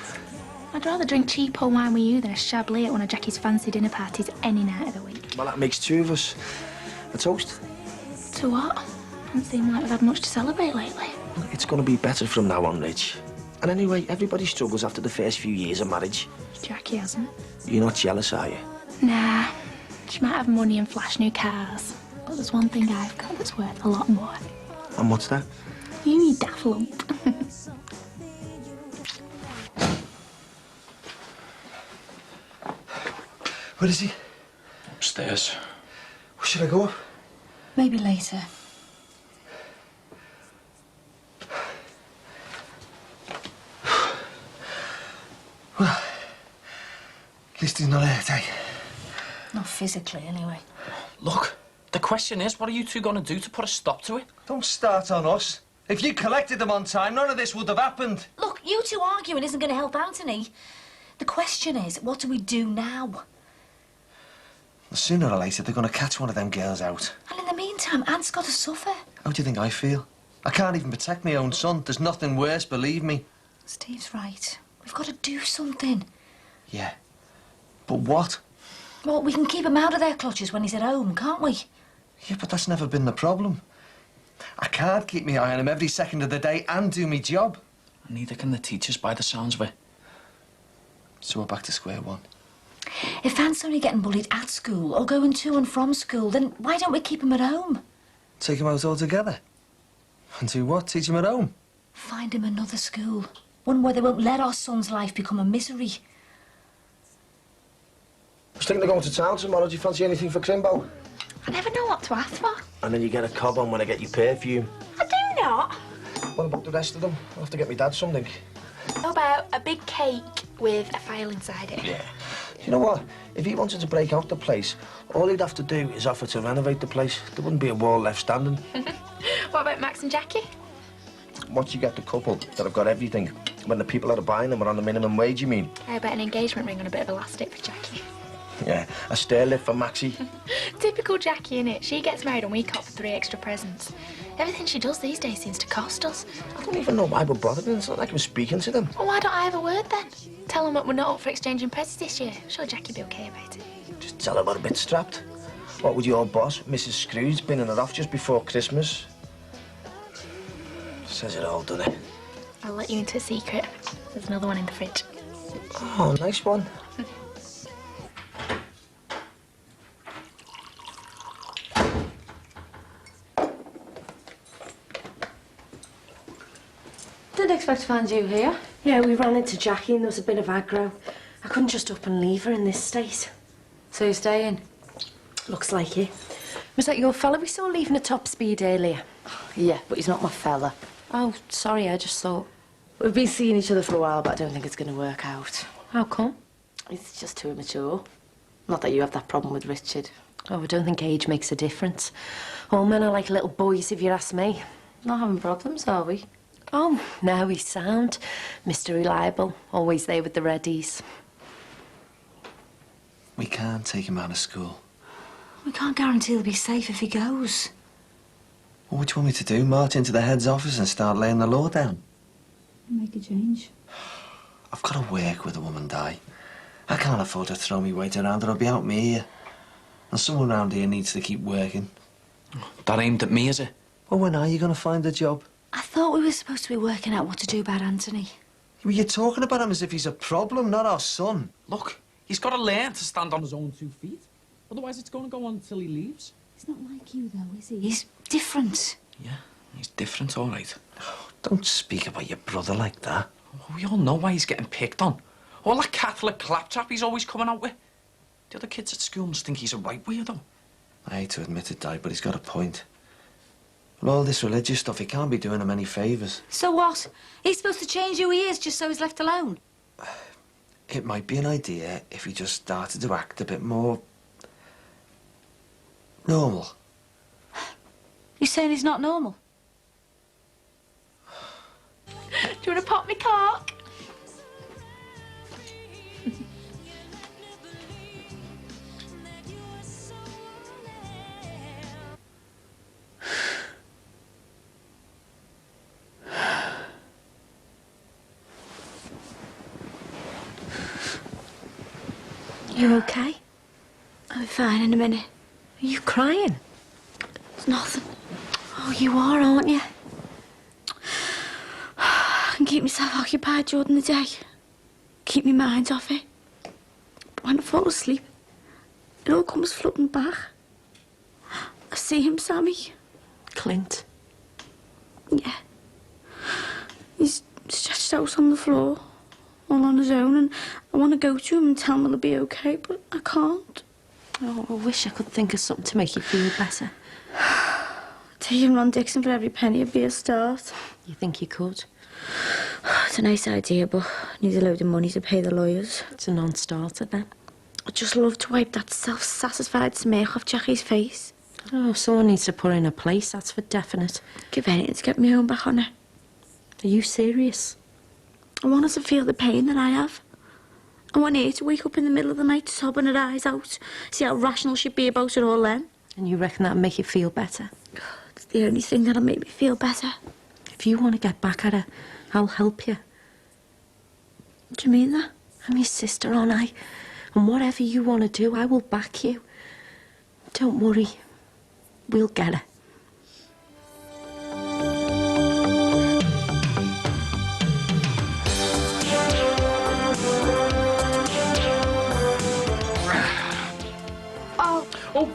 I'd rather drink cheapo wine with you than a Chablis at one of Jackie's fancy dinner parties any night of the week. Well, that makes two of us. A toast? To what? Doesn't seem like we've had much to celebrate lately. It's going to be better from now on, Rich. And anyway, everybody struggles after the first few years of marriage. Jackie hasn't. You're not jealous, are you? Nah. She might have money and flash new cars. But there's one thing I've got that's worth a lot more. And what's that? You daft lump. Where is he? Upstairs. Should I go up? Maybe later. Well, at least he's not hurt, eh? Not physically, anyway. Look, the question is, what are you two going to do to put a stop to it? Don't start on us. If you collected them on time, none of this would have happened. Look, you two arguing isn't going to help Anthony. The question is, what do we do now? Sooner or later, they're going to catch one of them girls out. And in the meantime, Ant's got to suffer. How do you think I feel? I can't even protect my own son. There's nothing worse, believe me. Steve's right. We've got to do something. Yeah. But what? Well, we can keep him out of their clutches when he's at home, can't we? Yeah, but that's never been the problem. I can't keep my eye on him every second of the day and do my job. Neither can the teachers, by the sounds of it. So we're back to square one. If Ant's only getting bullied at school or going to and from school, then why don't we keep him at home? Take him out altogether? And do what? Teach him at home? Find him another school. One where they won't let our son's life become a misery. I was thinking of going to town tomorrow. Do you fancy anything for Crimbo? I never know what to ask for. And then you get a cob on when I get your perfume. I do not. What about the rest of them? I'll have to get my dad something. How about a big cake with a file inside it? Yeah. You know what? If he wanted to break out the place, all he'd have to do is offer to renovate the place. There wouldn't be a wall left standing. What about Max and Jackie? once you get the couple that have got everything, when the people that are buying them are on the minimum wage, you mean? I bet an engagement ring on a bit of elastic for Jackie. Yeah, a stair lift for Maxie. Typical Jackie, innit? She gets married and we cop for 3 extra presents. Everything she does these days seems to cost us. I don't even know why we're bothered. It's not like we're speaking to them. Well, why don't I have a word then? Tell them that we're not up for exchanging presents this year. I'm sure Jackie'd be okay about it. Just tell her we're a bit strapped. What would your boss, Mrs. Scrooge, binning her off just before Christmas? Says it all, doesn't it? I'll let you into a secret. There's another one in the fridge. Oh, nice one. Didn't expect to find you here. Yeah, we ran into Jackie and there was a bit of aggro. I couldn't just up and leave her in this state. So you're staying? Looks like it. Was that your fella we saw leaving at top speed earlier? Yeah, but he's not my fella. Oh, sorry, I just thought... We've been seeing each other for a while, but I don't think it's going to work out. How come? He's just too immature. Not that you have that problem with Richard. Oh, I don't think age makes a difference. All men are like little boys, if you ask me. Not having problems, are we? Oh, no, he's sound. Mr. Reliable, always there with the readies. We can't take him out of school. We can't guarantee he'll be safe if he goes. Well, what do you want me to do? March into the head's office and start laying the law down? Make a change. I've got to work with a woman, Di. I can't afford to throw me weight around or I'll be out me here. And someone around here needs to keep working. That aimed at me, is it? Well, when are you going to find a job? I thought we were supposed to be working out what to do about Anthony. Well, you're talking about him as if he's a problem, not our son. Look, he's got to learn to stand on his own 2 feet. Otherwise, it's going to go on until he leaves. He's not like you, though, is he? He's different. Yeah, he's different, all right. Don't speak about your brother like that. Oh, we all know why he's getting picked on. All that Catholic claptrap he's always coming out with. The other kids at school must think he's a right weirdo. I hate to admit it, Di, but he's got a point. With all this religious stuff, he can't be doing him any favours. So what? He's supposed to change who he is just so he's left alone? It might be an idea if he just started to act a bit more... normal. You're saying he's not normal? Do you want to pop me cork? You okay? I'll be fine in a minute. Are you crying? It's nothing. Oh, you are, aren't you? I can keep myself occupied during the day. Keep my mind off it. But when I fall asleep, it all comes flooding back. I see him, Sammy. Clint. Yeah. He's stretched out on the floor, all on his own, and I want to go to him and tell him he'll be okay, but I can't. Oh, I wish I could think of something to make you feel better. Taking Ron Dixon for every penny would be a start. You think you could? It's a nice idea, but I need a load of money to pay the lawyers. It's a non-starter, then. I'd just love to wipe that self-satisfied smirk off Jackie's face. Oh, someone needs to put her in a place, that's for definite. Give anything to get me home back on her. Are you serious? I want her to feel the pain that I have. I want her to wake up in the middle of the night sobbing her eyes out. See how rational she'd be about it all then. And you reckon that'll make you feel better? It's the only thing that'll make me feel better. If you want to get back at her, I'll help you. Do you mean that? I'm your sister, aren't I? And whatever you want to do, I will back you. Don't worry. We'll get her. Oh!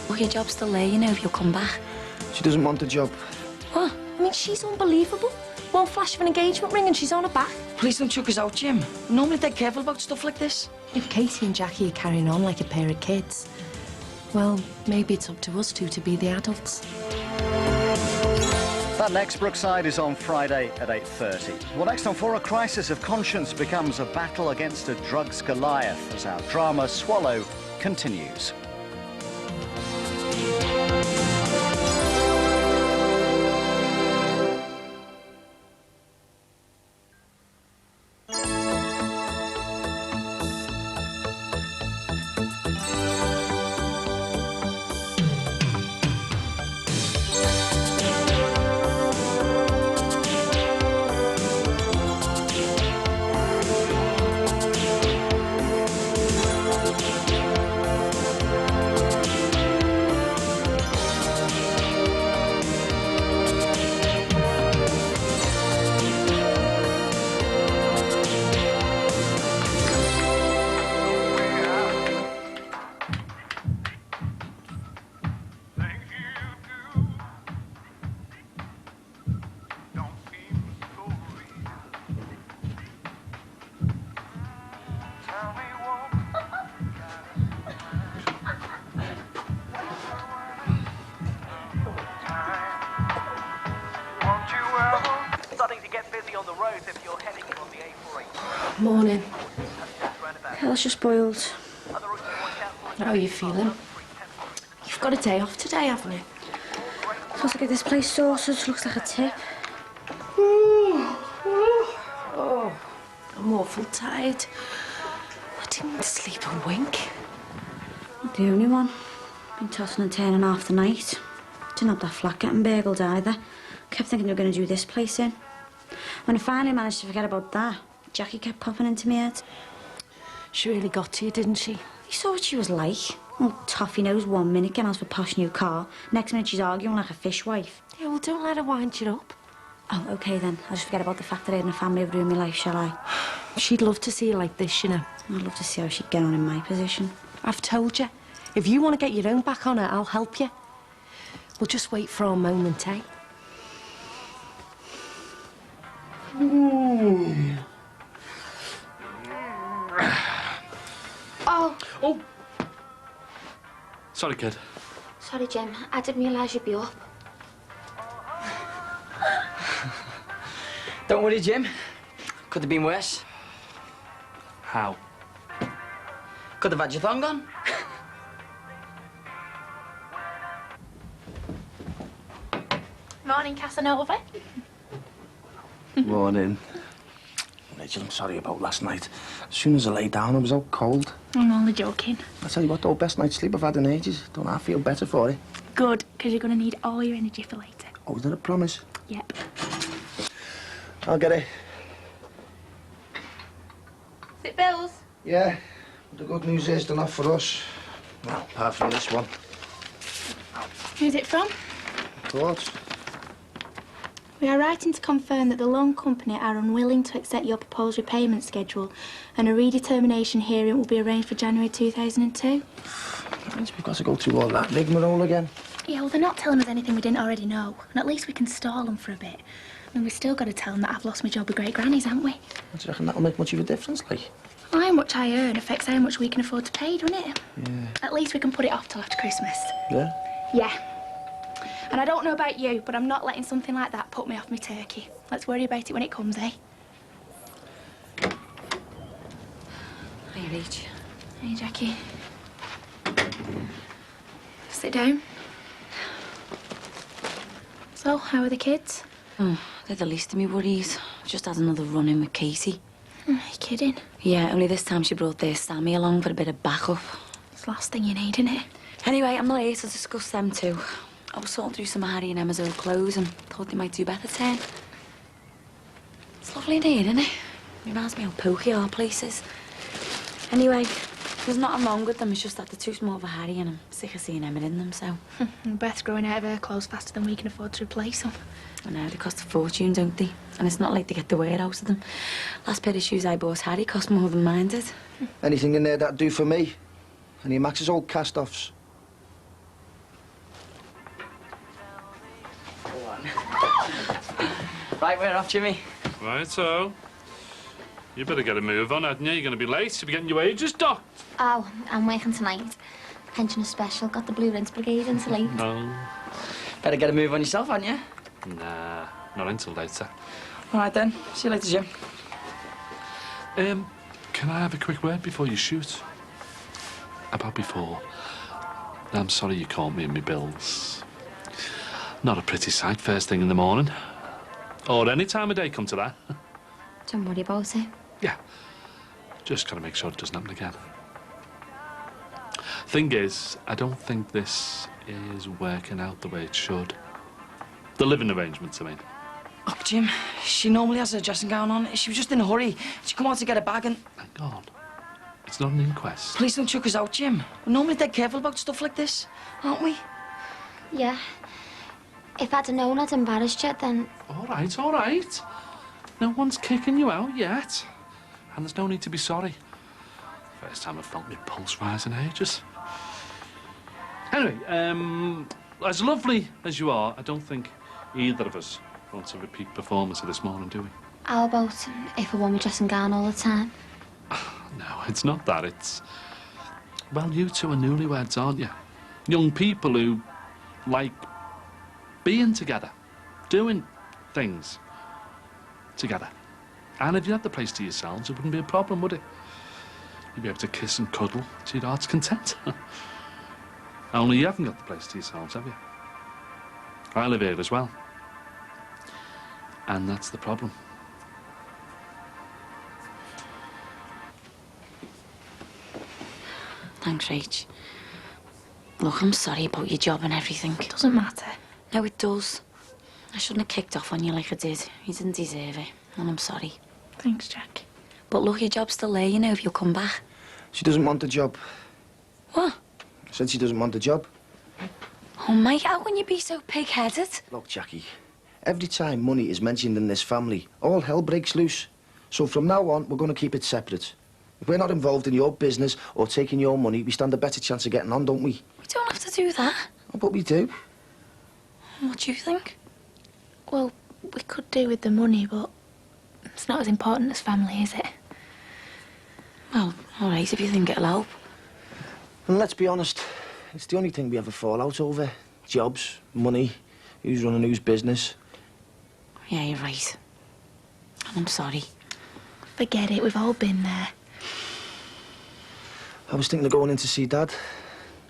Well, your job's still there, you know, if you'll come back. She doesn't want the job. What? I mean, she's unbelievable. One flash of an engagement ring and she's on her back. Please don't chuck us out, Jim. We're normally dead careful about stuff like this. If Katie and Jackie are carrying on like a pair of kids, well, maybe it's up to us two to be the adults. That next Brookside is on Friday at 8:30. Well, next on 4, a crisis of conscience becomes a battle against a drugs Goliath as our drama Swallow continues. Morning. Hell's just boiled. How are you feeling? You've got a day off today, haven't you? Supposed to get this place sorted. Looks like a tip. Oh, I'm awful tired. I didn't want to sleep a wink. Not the only one. Been tossing and turning half the night. Didn't have that flat getting burgled either. Kept thinking they were going to do this place in. When I finally managed to forget about that, Jackie kept popping into my head. She really got to you, didn't she? You saw what she was like. Old toffee nose 1 minute, getting out of a posh new car. Next minute she's arguing like a fishwife. Yeah, well, don't let her wind you up. Oh, OK then. I'll just forget about the fact that I had a family over in my life, shall I? She'd love to see you like this, you know. I'd love to see how she'd get on in my position. I've told you. If you want to get your own back on her, I'll help you. We'll just wait for our moment, eh? Oh, Sorry, kid. sorry, Jim. I didn't realise you'd be up. Don't worry, Jim. Could have been worse. How? Could have had your thong on. Morning, Casanova. Morning. Rachel, I'm sorry about last night. As soon as I lay down, I was out cold. I'm only joking. I tell you what, though, best night's sleep I've had in ages. Don't I feel better for it? Good, because you're going to need all your energy for later. Oh, is that a promise? Yep. I'll get it. Is it Bill's? Yeah, but the good news is they're not for us. Well, apart from this one. Who's it from? Of course. We are writing to confirm that the loan company are unwilling to accept your proposed repayment schedule and a redetermination hearing will be arranged for January 2002. That means we've got to go through all that rigmarole again. Yeah, well, they're not telling us anything we didn't already know. And at least we can stall them for a bit. I mean, we've still got to tell them that I've lost my job with Great Grannies, haven't we? Do you reckon that'll make much of a difference, like? Well, how much I earn affects how much we can afford to pay, doesn't it? Yeah. At least we can put it off till after Christmas. Yeah? Yeah. And I don't know about you, but I'm not letting something like that put me off my turkey. Let's worry about it when it comes, eh? Hi, Rach. Hey, Jackie. Sit down. So, how are the kids? Oh, they're the least of me worries. Just had another run-in with Katie. Are you kidding? Yeah, only this time she brought their Sammy along for a bit of backup. It's the last thing you need, isn't it? Anyway, I'm not here to discuss them two. I was sorting through some of Harry and Emma's old clothes and thought they might do better turn. It's lovely in here, isn't it? Reminds me how pokey our place is. Anyway, there's nothing wrong with them. It's just that they're too small for Harry and I'm sick of seeing Emma in them, so... Beth's growing out of her clothes faster than we can afford to replace them. I know, they cost a fortune, don't they? And it's not like they get the wear out of them. Last pair of shoes I bought Harry cost more than mine did. Anything in there that'd do for me? Any of Max's old cast-offs? Right, we're off, Jimmy. Right, so. You better get a move on, hadn't you? You're going to be late. You'll be getting your wages docked. Oh, I'm working tonight. Pensioner special, got the Blue Rinse Brigade in till 8. No. Better get a move on yourself, hadn't you? Nah, not until later. All right, then. See you later, Jim. Can I have a quick word before you shoot? About before. I'm sorry you caught me in my bills. Not a pretty sight first thing in the morning. Or any time of day, come to that. Don't worry about it. Yeah. Just gotta make sure it doesn't happen again. Thing is, I don't think this is working out the way it should. The living arrangements, I mean. Look, Jim, she normally has her dressing gown on. She was just in a hurry. She come out to get a bag and... Thank God. It's not an inquest. Please don't chuck us out, Jim. We're normally dead careful about stuff like this, aren't we? Yeah. If I'd have known I'd embarrassed you, then... All right, all right. No one's kicking you out yet. And there's no need to be sorry. First time I've felt my pulse rise in ages. Anyway, as lovely as you are, I don't think either of us wants a repeat performance of this morning, do we? How about if I wore my dressing gown all the time? No, it's not that. It's... Well, you two are newlyweds, aren't you? Young people who like being together, doing things together. And if you had the place to yourselves, it wouldn't be a problem, would it? You'd be able to kiss and cuddle to your heart's content. Only you haven't got the place to yourselves, have you? I live here as well. And that's the problem. Thanks, Rach. Look, I'm sorry about your job and everything. It doesn't matter. No, it does. I shouldn't have kicked off on you like I did. You didn't deserve it, and I'm sorry. Thanks, Jack. But look, your job's still there, you know, if you'll come back. She doesn't want the job. What? I said she doesn't want the job. Oh, Mike, how can you be so pig-headed? Look, Jackie, every time money is mentioned in this family, all hell breaks loose. So from now on, we're going to keep it separate. If we're not involved in your business or taking your money, we stand a better chance of getting on, don't we? We don't have to do that. Oh, but we do. What do you think? Well, we could do with the money, but it's not as important as family, is it? Well, all right, if you think it'll help. And let's be honest, it's the only thing we ever fall out over. Jobs, money, who's running whose business. Yeah, you're right. And I'm sorry. Forget it, we've all been there. I was thinking of going in to see Dad.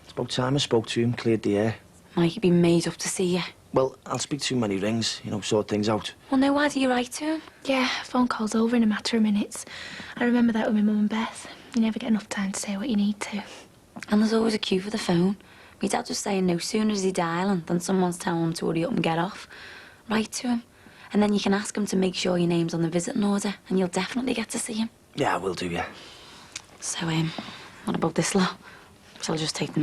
It's about time I spoke to him, cleared the air. Mike, you'd be made up to see you. Well, I'll speak to him when he rings, you know, sort things out. Well, no, why do you write to him? Yeah, phone call's over in a matter of minutes. I remember that with my mum and Beth. You never get enough time to say what you need to. And there's always a queue for the phone. My dad was saying no sooner is he dialing than someone's telling him to hurry up and get off. Write to him. And then you can ask him to make sure your name's on the visiting order and you'll definitely get to see him. Yeah, I will do, yeah. So, what about this lot? Shall I just take them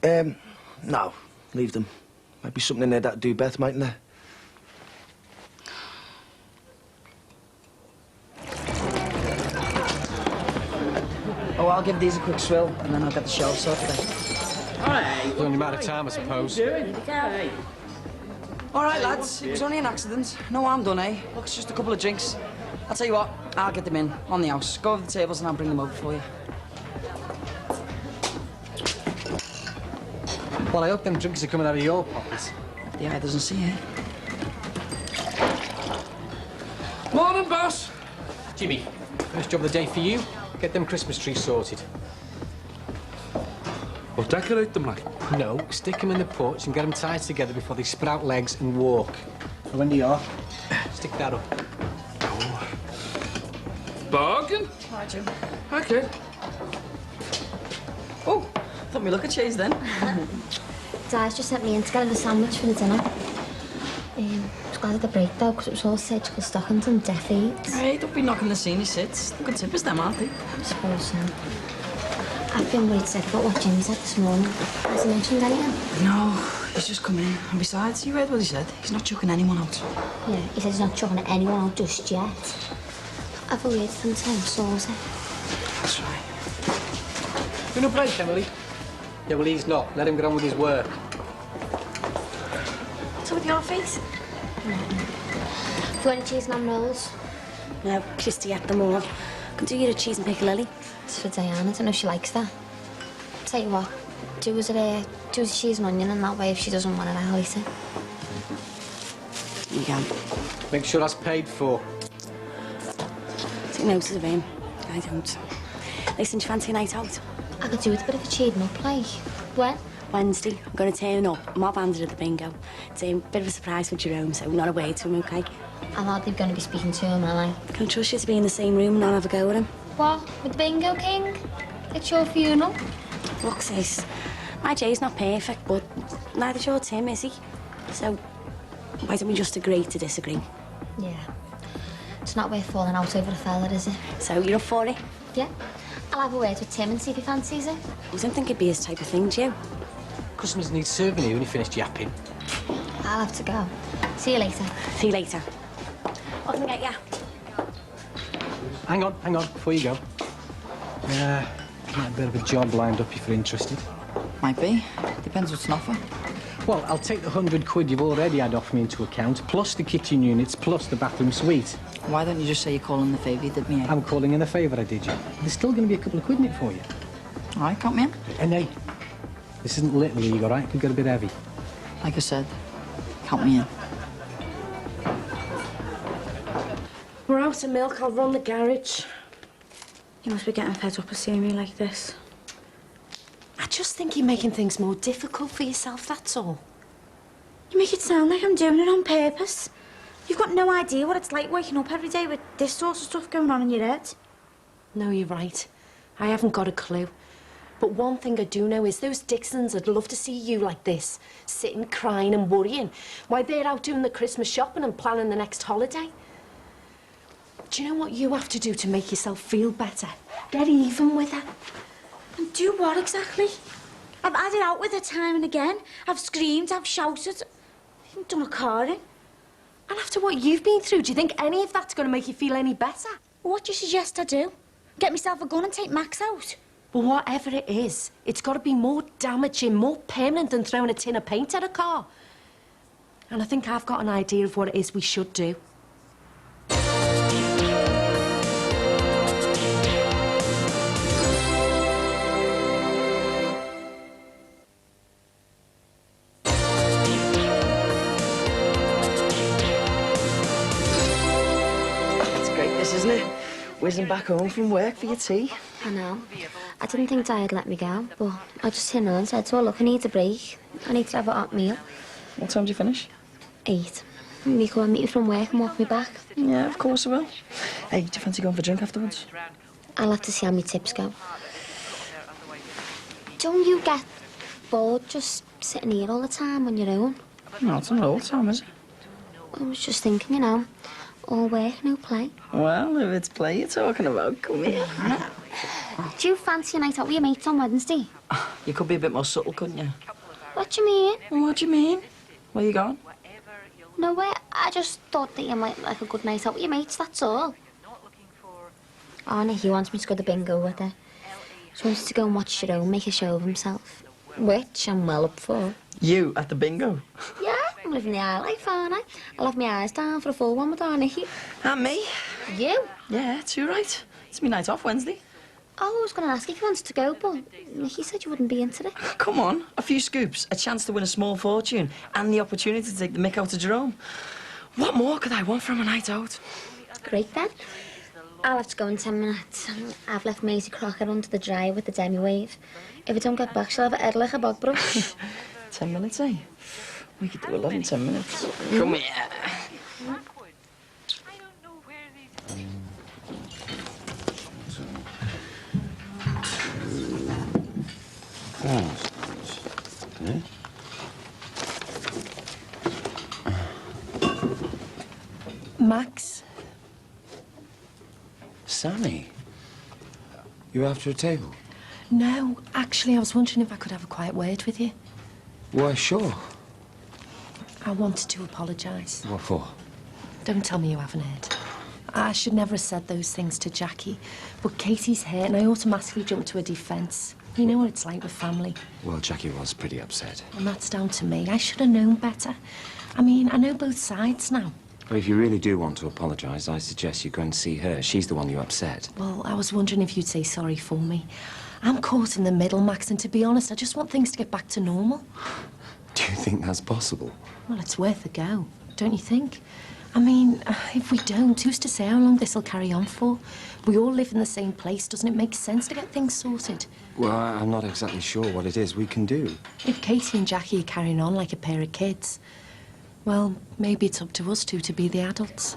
home? No, leave them. Might be something in there that'd do Beth, mightn't there? Oh, I'll give these a quick swill, and then I'll get the shelves sorted out. All right. It's only a matter of time, I suppose. All right, lads, it was only an accident. No harm done, eh? Look, it's just a couple of drinks. I'll tell you what, I'll get them in, on the house. Go over the tables and I'll bring them over for you. Well, I hope them drinks are coming out of your pockets. The eye doesn't see, eh? Morning, boss. Jimmy, first job of the day for you. Get them Christmas trees sorted. Well, decorate them, like? No, stick them in the porch and get them tied together before they sprout legs and walk. So when they are, stick that up. Oh. Bargain? Right, Jim. Okay. Oh, thought me luck had changed then. Dad's just sent me in to get him a sandwich for the dinner. I was glad of the break, though, because it was all surgical stockings and death eats. Hey, don't be knocking the senior sits. They're good tippers, them, aren't they? I suppose so. I've been worried sick about what Jimmy said this morning. Has he mentioned anything? No, he's just come in. And besides, you heard what he said. He's not chucking anyone out. Yeah, he said he's not chucking anyone out just yet. I've avoided him to sort it. That's right. You no break, Emily? Yeah, well, he's not. Let him get on with his work. What's up with your face? Have you got any cheese and ham rolls? No, Christy ate them all. Can do you a cheese and piccalilli? It's for Diana. I don't know if she likes that. Tell you what, do us a cheese and onion, and that way, if she doesn't want it, I'll eat it. You can. Make sure that's paid for. Take notice of him. I don't. Listen, do you fancy a night out? I could do with a bit of a cheering up, like. When? Wednesday. I'm going to turn up. Mob handed at the bingo. It's a bit of a surprise for Jerome, so not a word to him, OK? I'm hardly going to be speaking to him, am I? Can I trust you to be in the same room and not have a go with him? What? With the bingo king? It's your funeral? Look, sis, my Jay's not perfect, but neither's your Tim, is he? So, why don't we just agree to disagree? Yeah. It's not worth falling out over a fella, is it? So, you're up for it? Yeah. I'll have a word with Tim and see if he fancies it. I don't think it'd be his type of thing, do you? Customers need serving you when you finished yapping. I'll have to go. See you later. See you later. What can I get you? Hang on, before you go. Might have a bit of a job lined up if you're interested. Might be. Depends what's an offer. Well, I'll take the £100 you've already had off me into account, plus the kitchen units, plus the bathroom suite. Why don't you just say you're calling the favour you did me, eh? I'm calling in the favour I did you. There's still going to be a couple of quid in it for you. All right, count me in. And hey, this isn't Little League, all right? It could get a bit heavy. Like I said, count me in. out of milk, I'll run the garage. You must be getting fed up of seeing me like this. I just think you're making things more difficult for yourself, that's all. You make it sound like I'm doing it on purpose. You've got no idea what it's like waking up every day with this sort of stuff going on in your head. No, you're right. I haven't got a clue. But one thing I do know is those Dixons would love to see you like this, sitting, crying and worrying, while they're out doing the Christmas shopping and planning the next holiday. Do you know what you have to do to make yourself feel better? Get even with her. And do what exactly? I've had it out with her time and again. I've screamed, I've shouted. I've even done a car in. And after what you've been through, do you think any of that's going to make you feel any better? Well, what do you suggest I do? Get myself a gun and take Max out? Well, whatever it is, it's got to be more damaging, more permanent than throwing a tin of paint at a car. And I think I've got an idea of what it is we should do. It's great, this, isn't it? Whizzing back home from work for your tea. I know. I didn't think Dad let me go, but I just turned around and said to her, look, I need a break. I need to have a hot meal. What time do you finish? 8. Will you come and meet me from work and walk me back? Yeah, of course I will. Hey, do you fancy going for a drink afterwards? I'll have to see how my tips go. Don't you get bored just sitting here all the time on your own? No, it's not all the time, is it? I was just thinking, you know, all work, no play. Well, if it's play you're talking about, come here. Do you fancy a night out with your mates on Wednesday? You could be a bit more subtle, couldn't you? What do you mean? What do you mean? Where you going? Nowhere. I just thought that you might like a good night out with your mates, that's all. Oh, Nicky wants me to go to the bingo with her. She wants to go and watch Jerome make a show of himself. Which I'm well up for. You at the bingo? Yeah, I'm living the high life, aren't I? I'll have my eyes down for a full one with our Nicky. And me? You? Yeah, it's you right. It's my night off Wednesday. Oh, I was going to ask if you wanted to go, but Nicky said you wouldn't be into it. Come on, a few scoops, a chance to win a small fortune, and the opportunity to take the mick out to Jerome. What more could I want from a night out? Great, then. I'll have to go in 10 minutes. I've left Maisie Crocker under the dryer with the demi-wave. If I don't get back, she'll have a head like a bog brush. 10 minutes, eh? We could do a lot in 10 minutes. Come here. Okay. Max? Sammy, you after a table? No, actually, I was wondering if I could have a quiet word with you. Why, sure. I wanted to apologise. What for? Don't tell me you haven't heard. I should never have said those things to Jackie, but Katie's hurt and I automatically jumped to her defence. You know what it's like with family. Well, Jackie was pretty upset. And that's down to me. I should have known better. I mean, I know both sides now. Well, if you really do want to apologise, I suggest you go and see her. She's the one you upset. Well, I was wondering if you'd say sorry for me. I'm caught in the middle, Max, and to be honest, I just want things to get back to normal. Do you think that's possible? Well, it's worth a go, don't you think? I mean, if we don't, who's to say how long this'll carry on for? We all live in the same place. Doesn't it make sense to get things sorted? Well, I'm not exactly sure what it is we can do. If Katie and Jackie are carrying on like a pair of kids, well, maybe it's up to us two to be the adults.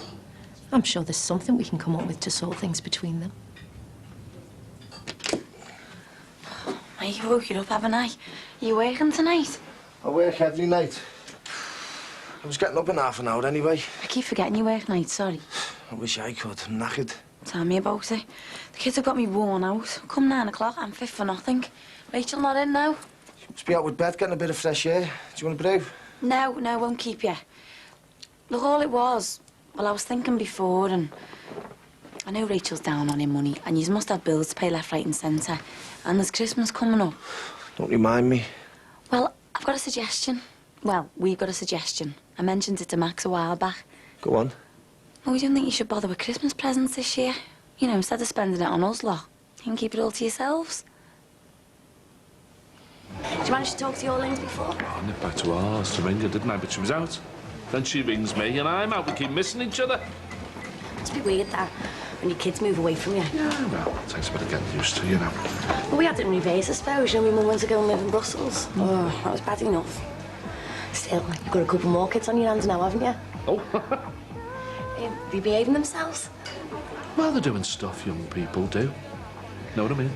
I'm sure there's something we can come up with to sort things between them. I woke you up, haven't I? You working tonight? I work every night. I was getting up in half an hour anyway. I keep forgetting you work nights, sorry. I wish I could. I'm knackered. Tell me about it. The kids have got me worn out. Come 9 o'clock, I'm fit for nothing. Rachel not in now? She must be out with bed getting a bit of fresh air. Do you want a brew? No, won't keep you. Look, all it was, well, I was thinking before, and I know Rachel's down on her money, and you must have bills to pay left, right and centre. And there's Christmas coming up. Don't remind me. Well, I've got a suggestion. Well, we've got a suggestion. I mentioned it to Max a while back. Go on. Well, we don't think you should bother with Christmas presents this year. You know, instead of spending it on us lot, you can keep it all to yourselves. Did you manage to talk to your Lynn before? I nipped back to ours to ring her, didn't I? But she was out. Then she rings me and I'm out. We keep missing each other. It's a bit weird, that, when your kids move away from you. Yeah, well, it takes a bit of getting used to, you know. Well, we had it in reverse, I suppose. You know, my mum went to go and live in Brussels. Oh, that was bad enough. Still, you've got a couple more kids on your hands now, haven't you? Oh. Are they behaving themselves? Well, they're doing stuff young people do. Know what I mean?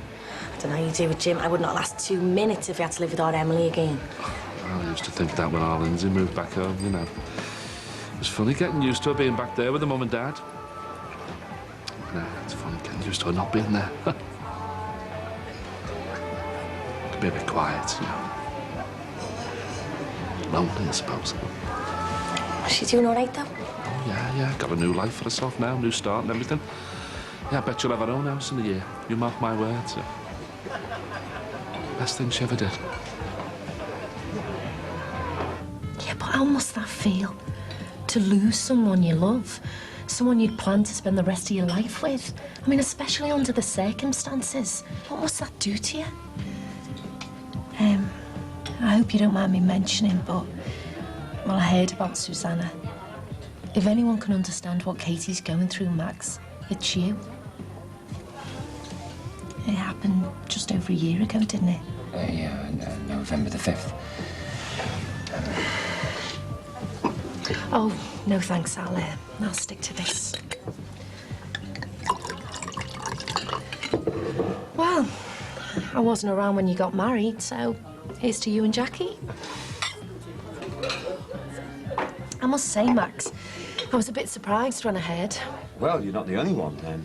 I don't know how you do with Jim. I would not last 2 minutes if you had to live with our Emily again. I used to think that when our Lindsay moved back home, you know. It was funny getting used to her being back there with her mum and dad. No, it's funny getting used to her not being there. Could be a bit quiet, you know. Lonely, I suppose. Is she doing all right, though? Oh, yeah. Got a new life for herself now, new start and everything. Yeah, I bet she'll have her own house in a year. You mark my words. Yeah. Best thing she ever did. Yeah, but how must that feel? To lose someone you love? Someone you'd planned to spend the rest of your life with? I mean, especially under the circumstances. What must that do to you? I hope you don't mind me mentioning, but... Well, I heard about Susanna. If anyone can understand what Katie's going through, Max, it's you. It happened just over a year ago, didn't it? Yeah, November the 5th. Oh, no thanks, I'll stick to this. Well, I wasn't around when you got married, so here's to you and Jackie. I must say, Max, I was a bit surprised when I heard. Well, you're not the only one. A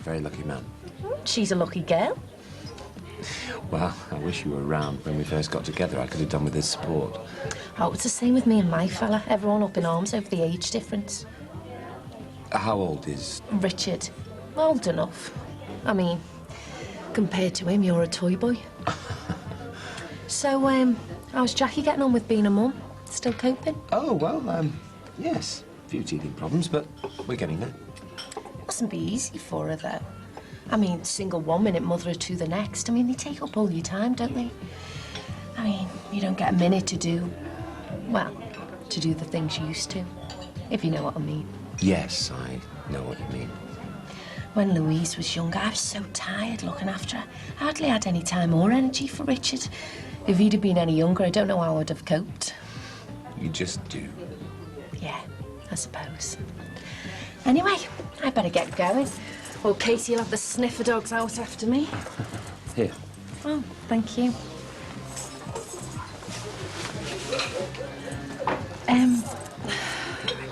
very lucky man. She's a lucky girl. Well, I wish you were around when we first got together. I could have done with his support. Oh, it's the same with me and my fella. Everyone up in arms over the age difference. How old is... Richard. Old enough. I mean, compared to him, you're a toy boy. So, how's Jackie getting on with being a mum? Still coping? Oh, well, yes. A few teething problems, but we're getting there. Mustn't be easy for her, though. I mean, single 1 minute, mother of 2 the next. I mean, they take up all your time, don't they? I mean, you don't get a minute to do... Well, to do the things you used to, if you know what I mean. Yes, I know what you mean. When Louise was younger, I was so tired looking after her. I hardly had any time or energy for Richard. If he'd have been any younger, I don't know how I'd have coped. You just do. Yeah, I suppose. Anyway, I better get going. Or Casey will have the sniffer dogs out after me. Here. Oh, thank you.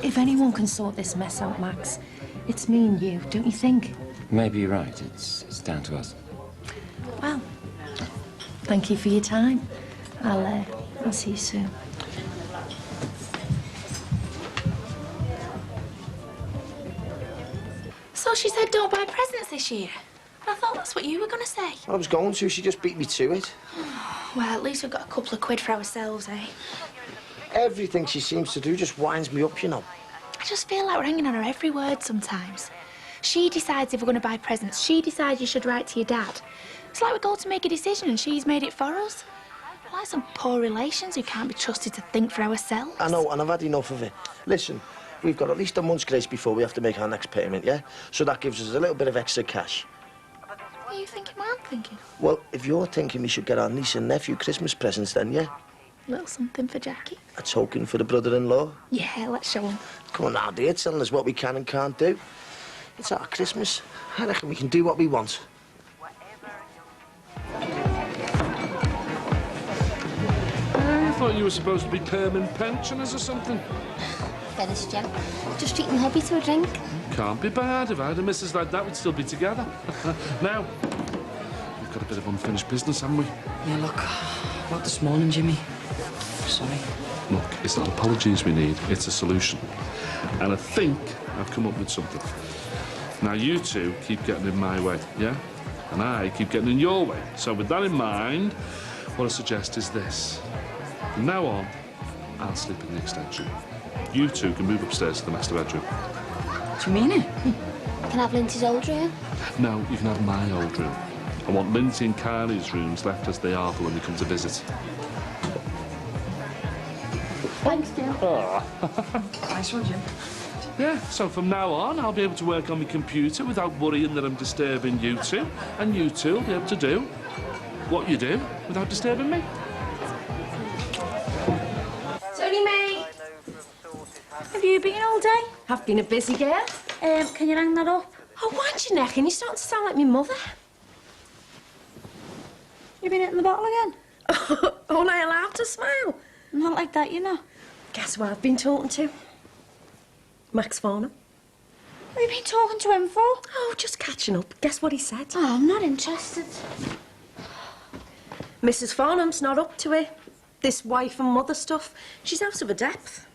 If anyone can sort this mess out, Max, it's me and you, don't you think? Maybe you're right. It's down to us. Well, thank you for your time. I'll see you soon. So she said don't buy presents this year. I thought that's what you were going to say. I was going to, she just beat me to it. Well, at least we've got a couple of quid for ourselves, eh? Everything she seems to do just winds me up, you know. I just feel like we're hanging on her every word sometimes. She decides if we're going to buy presents. She decides you should write to your dad. It's like we go to make a decision and she's made it for us. We're like some poor relations who can't be trusted to think for ourselves. I know, and I've had enough of it. Listen, we've got at least a month's grace before we have to make our next payment, yeah? So that gives us a little bit of extra cash. What are you thinking? What I'm thinking? Well, if you're thinking we should get our niece and nephew Christmas presents, then, yeah? A little something for Jackie. A token for the brother-in-law. Yeah, let's show him. Come on now, dear, telling us what we can and can't do. It's our Christmas. I reckon we can do what we want. I thought you were supposed to be permanent pensioners or something. Finished, Jim. Just treat my hobby to a drink. Can't be bad. If I had a missus like that, we'd still be together. Now, we've got a bit of unfinished business, haven't we? Yeah, look, about this morning, Jimmy. Sorry. Look, it's not apologies we need, it's a solution. And I think I've come up with something. Now, you two keep getting in my way, yeah? And I keep getting in your way. So with that in mind, what I suggest is this. From now on, I'll sleep in the extension. You two can move upstairs to the master bedroom. Do you mean it? Can I have Lindsay's old room? No, you can have my old room. I want Lindsay and Carly's rooms left as they are for when you come to visit. Thanks, Jim. Oh. Nice one, Jim. Yeah, so from now on, I'll be able to work on my computer without worrying that I'm disturbing you two, and you two will be able to do what you do without disturbing me. It's only me. Have you been all day? I've been a busy girl. Can you hang that up? Oh, wind your neck and you're starting to sound like my mother. You been hitting the bottle again? Oh, I allowed to smile. Not like that, you know. Guess who I've been talking to? Max Farnham. What have you been talking to him for? Oh, just catching up. Guess what he said? Oh, I'm not interested. Mrs. Farnham's not up to it. This wife and mother stuff. She's out of her depth.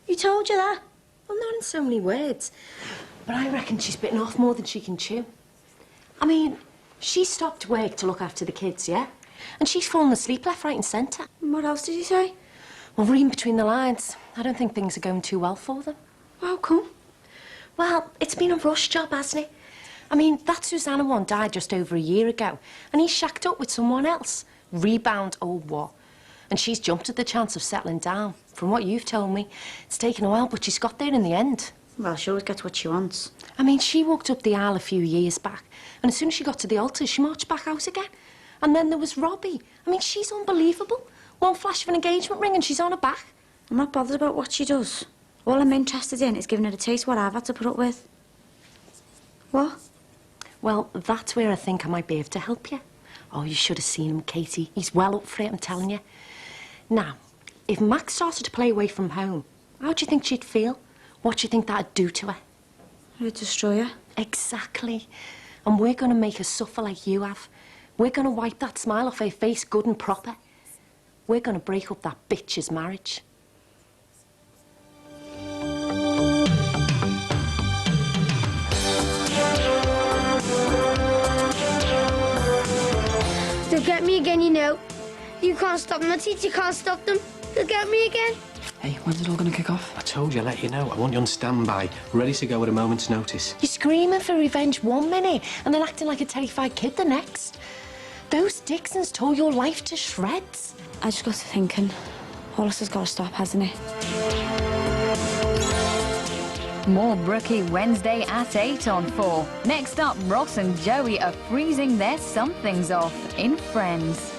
You told you that? Well, not in so many words. But I reckon she's bitten off more than she can chew. I mean, she stopped work to look after the kids, yeah? And she's fallen asleep left, right and centre. What else did you say? Well, reading between the lines, I don't think things are going too well for them. How come? Well, it's been a rush job, hasn't it? I mean, that Susanna one died just over a year ago, and he's shacked up with someone else. Rebound old war. And she's jumped at the chance of settling down. From what you've told me, it's taken a while, but she's got there in the end. Well, she always gets what she wants. I mean, she walked up the aisle a few years back, and as soon as she got to the altar, she marched back out again. And then there was Robbie. I mean, she's unbelievable. One flash of an engagement ring and she's on her back. I'm not bothered about what she does. All I'm interested in is giving her a taste of what I've had to put up with. What? Well, that's where I think I might be able to help you. Oh, you should have seen him, Katie. He's well up for it, I'm telling you. Now, if Max started to play away from home, how do you think she'd feel? What do you think that'd do to her? It'd destroy her. Exactly. And we're going to make her suffer like you have. We're going to wipe that smile off her face good and proper. We're going to break up that bitch's marriage. They'll get me again, you know. You can't stop them. The teacher can't stop them. They'll get me again. Hey, when's it all going to kick off? I told you, I'll let you know. I want you on standby, ready to go at a moment's notice. You're screaming for revenge one minute and then acting like a terrified kid the next. Those Dixons tore your life to shreds. I just got to thinking, all this has got to stop, hasn't it? More Brookie Wednesday at 8 on 4. Next up, Ross and Joey are freezing their somethings off in Friends.